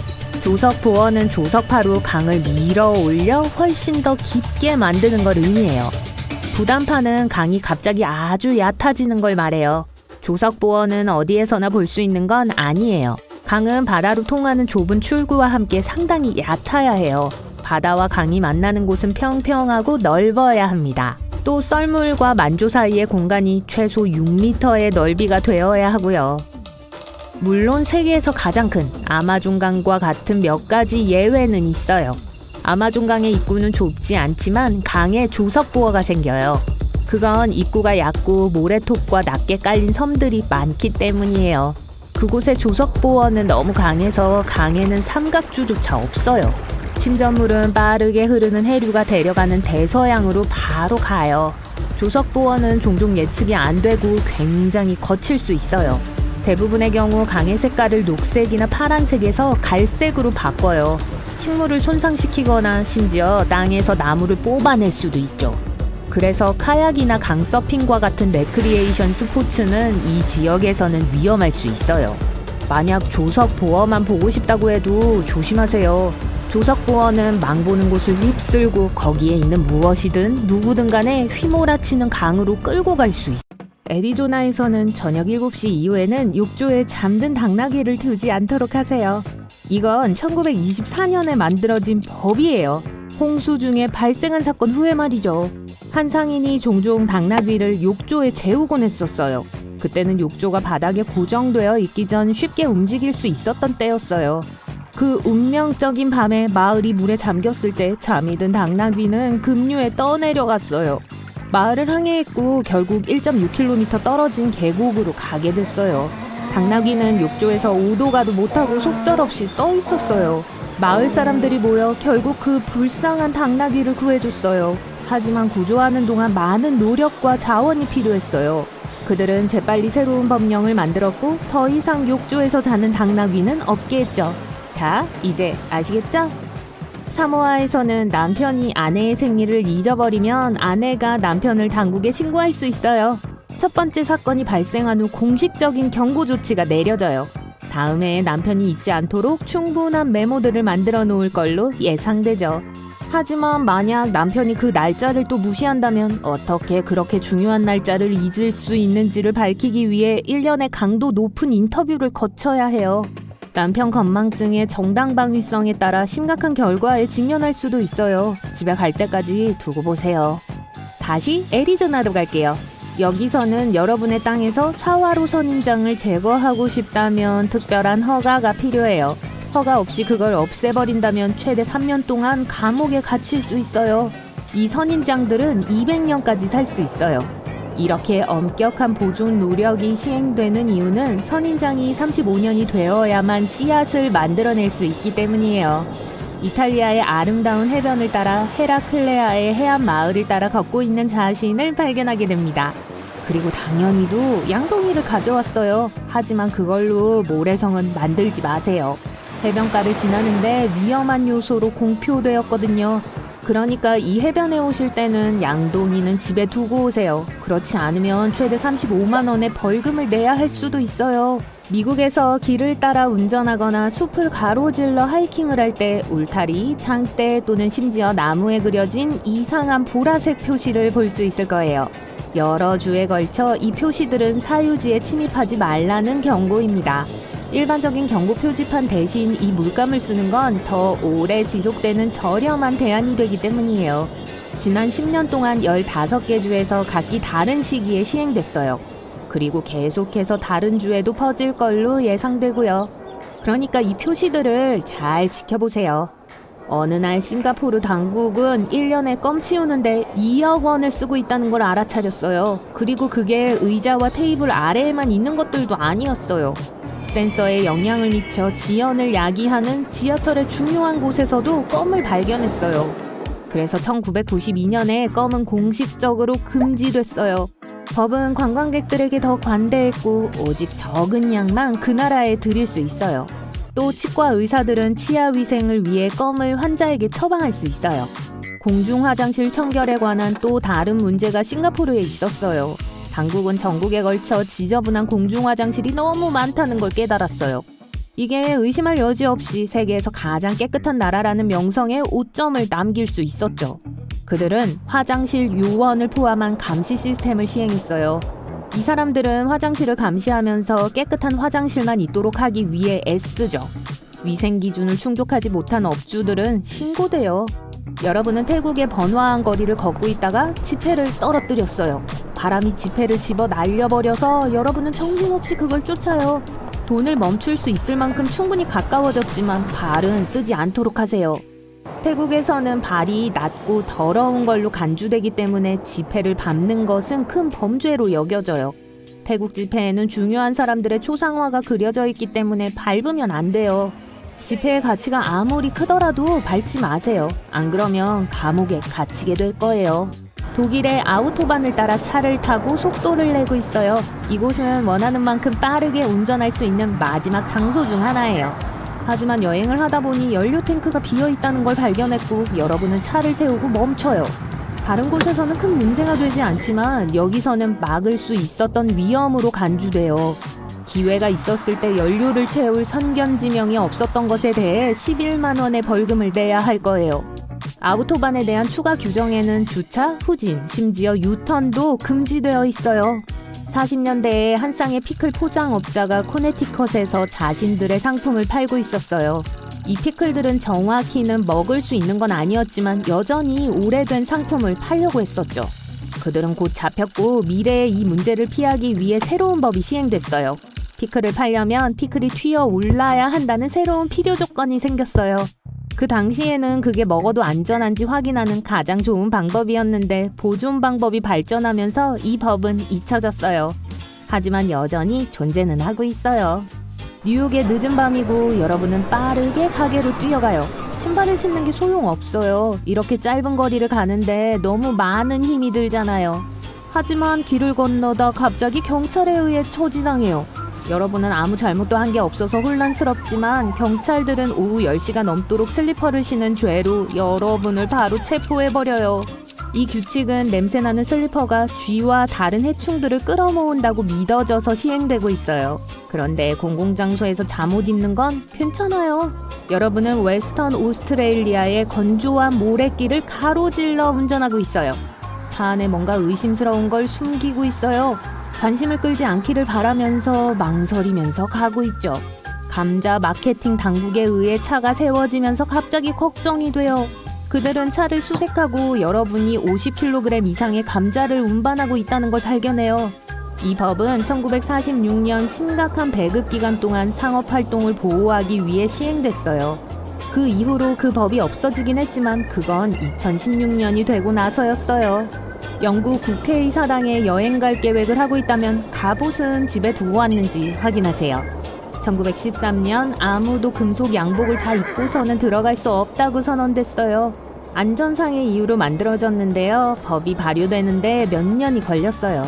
조석 보어는 조석파로 강을 밀어 올려 훨씬 더 깊게 만드는 걸 의미해요. 부담파는 강이 갑자기 아주 얕아지는 걸 말해요. 조석 보어는 어디에서나 볼 수 있는 건 아니에요. 강은 바다로 통하는 좁은 출구와 함께 상당히 얕아야 해요. 바다와 강이 만나는 곳은 평평하고 넓어야 합니다. 또 썰물과 만조 사이의 공간이 최소 6m의 넓이가 되어야 하고요. 물론 세계에서 가장 큰 아마존강과 같은 몇 가지 예외는 있어요. 아마존강의 입구는 좁지 않지만 강에 조석보어가 생겨요. 그건 입구가 얕고 모래톱과 낮게 깔린 섬들이 많기 때문이에요. 그곳의 조석보어는 너무 강해서 강에는 삼각주조차 없어요. 침전물은 빠르게 흐르는 해류가 데려가는 대서양으로 바로 가요. 조석보어는 종종 예측이 안 되고 굉장히 거칠 수 있어요. 대부분의 경우 강의 색깔을 녹색이나 파란색에서 갈색으로 바꿔요. 식물을 손상시키거나 심지어 땅에서 나무를 뽑아낼 수도 있죠. 그래서 카약이나 강서핑과 같은 레크리에이션 스포츠는 이 지역에서는 위험할 수 있어요. 만약 조석보어만 보고 싶다고 해도 조심하세요. 조석보어는 망보는 곳을 휩쓸고 거기에 있는 무엇이든 누구든 간에 휘몰아치는 강으로 끌고 갈 수 있어요. 애리조나에서는 저녁 7시 이후에는 욕조에 잠든 당나귀를 두지 않도록 하세요. 이건 1924년에 만들어진 법이에요. 홍수 중에 발생한 사건 후에 말이죠. 한 상인이 종종 당나귀를 욕조에 재우곤 했었어요. 그때는 욕조가 바닥에 고정되어 있기 전 쉽게 움직일 수 있었던 때였어요. 그 운명적인 밤에 마을이 물에 잠겼을 때 잠이 든 당나귀는 급류에 떠내려갔어요. 마을을 항해했고 결국 1.6km 떨어진 계곡으로 가게 됐어요. 당나귀는 욕조에서 오도 가도 못하고 속절없이 떠 있었어요. 마을 사람들이 모여 결국 그 불쌍한 당나귀를 구해줬어요. 하지만 구조하는 동안 많은 노력과 자원이 필요했어요. 그들은 재빨리 새로운 법령을 만들었고 더 이상 욕조에서 자는 당나귀는 없게 했죠. 자, 이제 아시겠죠? 사모아에서는 남편이 아내의 생일을 잊어버리면 아내가 남편을 당국에 신고할 수 있어요. 첫 번째 사건이 발생한 후 공식적인 경고 조치가 내려져요. 다음에 남편이 잊지 않도록 충분한 메모들을 만들어 놓을 걸로 예상되죠. 하지만 만약 남편이 그 날짜를 또 무시한다면 어떻게 그렇게 중요한 날짜를 잊을 수 있는지를 밝히기 위해 1년의 강도 높은 인터뷰를 거쳐야 해요. 남편 건망증의 정당방위성에 따라 심각한 결과에 직면할 수도 있어요. 집에 갈 때까지 두고 보세요. 다시 애리조나로 갈게요. 여기서는 여러분의 땅에서 사화로 선인장을 제거하고 싶다면 특별한 허가가 필요해요. 허가 없이 그걸 없애버린다면 최대 3년 동안 감옥에 갇힐 수 있어요. 이 선인장들은 200년까지 살 수 있어요. 이렇게 엄격한 보존 노력이 시행되는 이유는 선인장이 35년이 되어야만 씨앗을 만들어낼 수 있기 때문이에요. 이탈리아의 아름다운 해변을 따라 헤라클레아의 해안 마을을 따라 걷고 있는 자신을 발견하게 됩니다. 그리고 당연히도 양동이를 가져왔어요. 하지만 그걸로 모래성은 만들지 마세요. 해변가를 지나는데 위험한 요소로 공표되었거든요. 그러니까 이 해변에 오실 때는 양동이는 집에 두고 오세요. 그렇지 않으면 최대 35만 원의 벌금을 내야 할 수도 있어요. 미국에서 길을 따라 운전하거나 숲을 가로질러 하이킹을 할 때 울타리, 장대 또는 심지어 나무에 그려진 이상한 보라색 표시를 볼 수 있을 거예요. 여러 주에 걸쳐 이 표시들은 사유지에 침입하지 말라는 경고입니다. 일반적인 경고 표지판 대신 이 물감을 쓰는 건 더 오래 지속되는 저렴한 대안이 되기 때문이에요. 지난 10년 동안 15개 주에서 각기 다른 시기에 시행됐어요. 그리고 계속해서 다른 주에도 퍼질 걸로 예상되고요. 그러니까 이 표시들을 잘 지켜보세요. 어느 날 싱가포르 당국은 1년에 껌 치우는데 2억 원을 쓰고 있다는 걸 알아차렸어요. 그리고 그게 의자와 테이블 아래에만 있는 것들도 아니었어요. 센서에 영향을 미쳐 지연을 야기하는 지하철의 중요한 곳에서도 껌을 발견했어요. 그래서 1992년에 껌은 공식적으로 금지됐어요. 법은 관광객들에게 더 관대했고 오직 적은 양만 그 나라에 들일 수 있어요. 또 치과 의사들은 치아 위생을 위해 껌을 환자에게 처방할 수 있어요. 공중 화장실 청결에 관한 또 다른 문제가 싱가포르에 있었어요. 당국은 전국에 걸쳐 지저분한 공중 화장실이 너무 많다는 걸 깨달았어요. 이게 의심할 여지 없이 세계에서 가장 깨끗한 나라라는 명성에 오점을 남길 수 있었죠. 그들은 화장실 요원을 포함한 감시 시스템을 시행했어요. 이 사람들은 화장실을 감시하면서 깨끗한 화장실만 있도록 하기 위해 애쓰죠. 위생 기준을 충족하지 못한 업주들은 신고돼요. 여러분은 태국의 번화한 거리를 걷고 있다가 지폐를 떨어뜨렸어요. 바람이 지폐를 집어 날려버려서 여러분은 정신없이 그걸 쫓아요. 돈을 멈출 수 있을 만큼 충분히 가까워졌지만 발은 쓰지 않도록 하세요. 태국에서는 발이 낮고 더러운 걸로 간주되기 때문에 지폐를 밟는 것은 큰 범죄로 여겨져요. 태국 지폐에는 중요한 사람들의 초상화가 그려져 있기 때문에 밟으면 안 돼요. 지폐의 가치가 아무리 크더라도 밟지 마세요. 안 그러면 감옥에 갇히게 될 거예요. 독일의 아우토반을 따라 차를 타고 속도를 내고 있어요. 이곳은 원하는 만큼 빠르게 운전할 수 있는 마지막 장소 중 하나예요. 하지만 여행을 하다 보니 연료 탱크가 비어 있다는 걸 발견했고 여러분은 차를 세우고 멈춰요. 다른 곳에서는 큰 문제가 되지 않지만 여기서는 막을 수 있었던 위험으로 간주돼요. 기회가 있었을 때 연료를 채울 선견지명이 없었던 것에 대해 11만 원의 벌금을 내야 할 거예요. 아우토반에 대한 추가 규정에는 주차, 후진, 심지어 유턴도 금지되어 있어요. 40년대에 한 쌍의 피클 포장업자가 코네티컷에서 자신들의 상품을 팔고 있었어요. 이 피클들은 정확히는 먹을 수 있는 건 아니었지만 여전히 오래된 상품을 팔려고 했었죠. 그들은 곧 잡혔고 미래의 이 문제를 피하기 위해 새로운 법이 시행됐어요. 피클을 팔려면 피클이 튀어 올라야 한다는 새로운 필요 조건이 생겼어요. 그 당시에는 그게 먹어도 안전한지 확인하는 가장 좋은 방법이었는데 보존 방법이 발전하면서 이 법은 잊혀졌어요. 하지만 여전히 존재는 하고 있어요. 뉴욕의 늦은 밤이고 여러분은 빠르게 가게로 뛰어가요. 신발을 신는 게 소용없어요. 이렇게 짧은 거리를 가는데 너무 많은 힘이 들잖아요. 하지만 길을 건너다 갑자기 경찰에 의해 처지당해요. 여러분은 아무 잘못도 한 게 없어서 혼란스럽지만 경찰들은 오후 10시가 넘도록 슬리퍼를 신은 죄로 여러분을 바로 체포해버려요. 이 규칙은 냄새나는 슬리퍼가 쥐와 다른 해충들을 끌어모은다고 믿어져서 시행되고 있어요. 그런데 공공장소에서 잠옷 입는 건 괜찮아요. 여러분은 웨스턴 오스트레일리아의 건조한 모래길을 가로질러 운전하고 있어요. 차 안에 뭔가 의심스러운 걸 숨기고 있어요. 관심을 끌지 않기를 바라면서 망설이면서 가고 있죠. 감자 마케팅 당국에 의해 차가 세워지면서 갑자기 걱정이 돼요. 그들은 차를 수색하고 여러분이 50kg 이상의 감자를 운반하고 있다는 걸 발견해요. 이 법은 1946년 심각한 배급 기간 동안 상업활동을 보호하기 위해 시행됐어요. 그 이후로 그 법이 없어지긴 했지만 그건 2016년이 되고 나서였어요. 영국 국회의사당에 여행 갈 계획을 하고 있다면 갑옷은 집에 두고 왔는지 확인하세요. 1913년 아무도 금속 양복을 다 입고서는 들어갈 수 없다고 선언됐어요. 안전상의 이유로 만들어졌는데요. 법이 발효되는데 몇 년이 걸렸어요.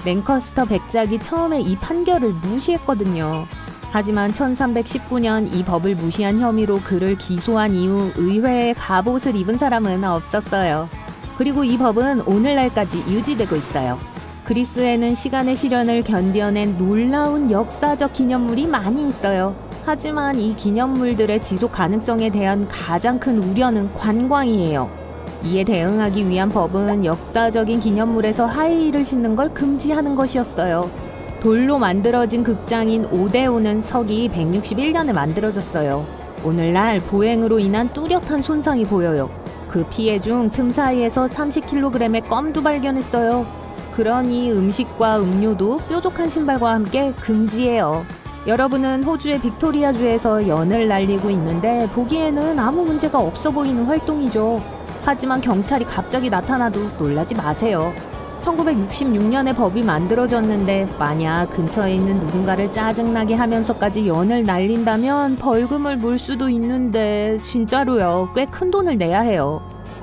랭커스터 백작이 처음에 이 판결을 무시했거든요. 하지만 1319년 이 법을 무시한 혐의로 그를 기소한 이후 의회에 갑옷을 입은 사람은 없었어요. 그리고 이 법은 오늘날까지 유지되고 있어요. 그리스에는 시간의 시련을 견뎌낸 놀라운 역사적 기념물이 많이 있어요. 하지만 이 기념물들의 지속 가능성에 대한 가장 큰 우려는 관광이에요. 이에 대응하기 위한 법은 역사적인 기념물에서 하이힐을 신는 걸 금지하는 것이었어요. 돌로 만들어진 극장인 오데오는 서기 161년에 만들어졌어요. 오늘날 보행으로 인한 뚜렷한 손상이 보여요. 그 피해 중 틈 사이에서 30kg의 껌도 발견했어요. 그러니 음식과 음료도 뾰족한 신발과 함께 금지예요. 여러분은 호주의 빅토리아주에서 연을 날리고 있는데 보기에는 아무 문제가 없어 보이는 활동이죠. 하지만 경찰이 갑자기 나타나도 놀라지 마세요. 1966년에 법이 만들어졌는데 만약 근처에 있는 누군가를 짜증나게 하면서까지 연을 날린다면 벌금을 물 수도 있는데 진짜로요. 꽤 큰 돈을 내야 해요.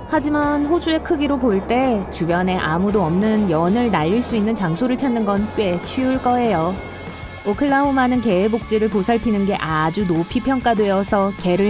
하지만 호주의 크기로 볼 때 주변에 아무도 없는 연을 날릴 수 있는 장소를 찾는 건 꽤 쉬울 거예요. 오클라호마는 개의 복지를 보살피는 게 아주 높이 평가되어서 개를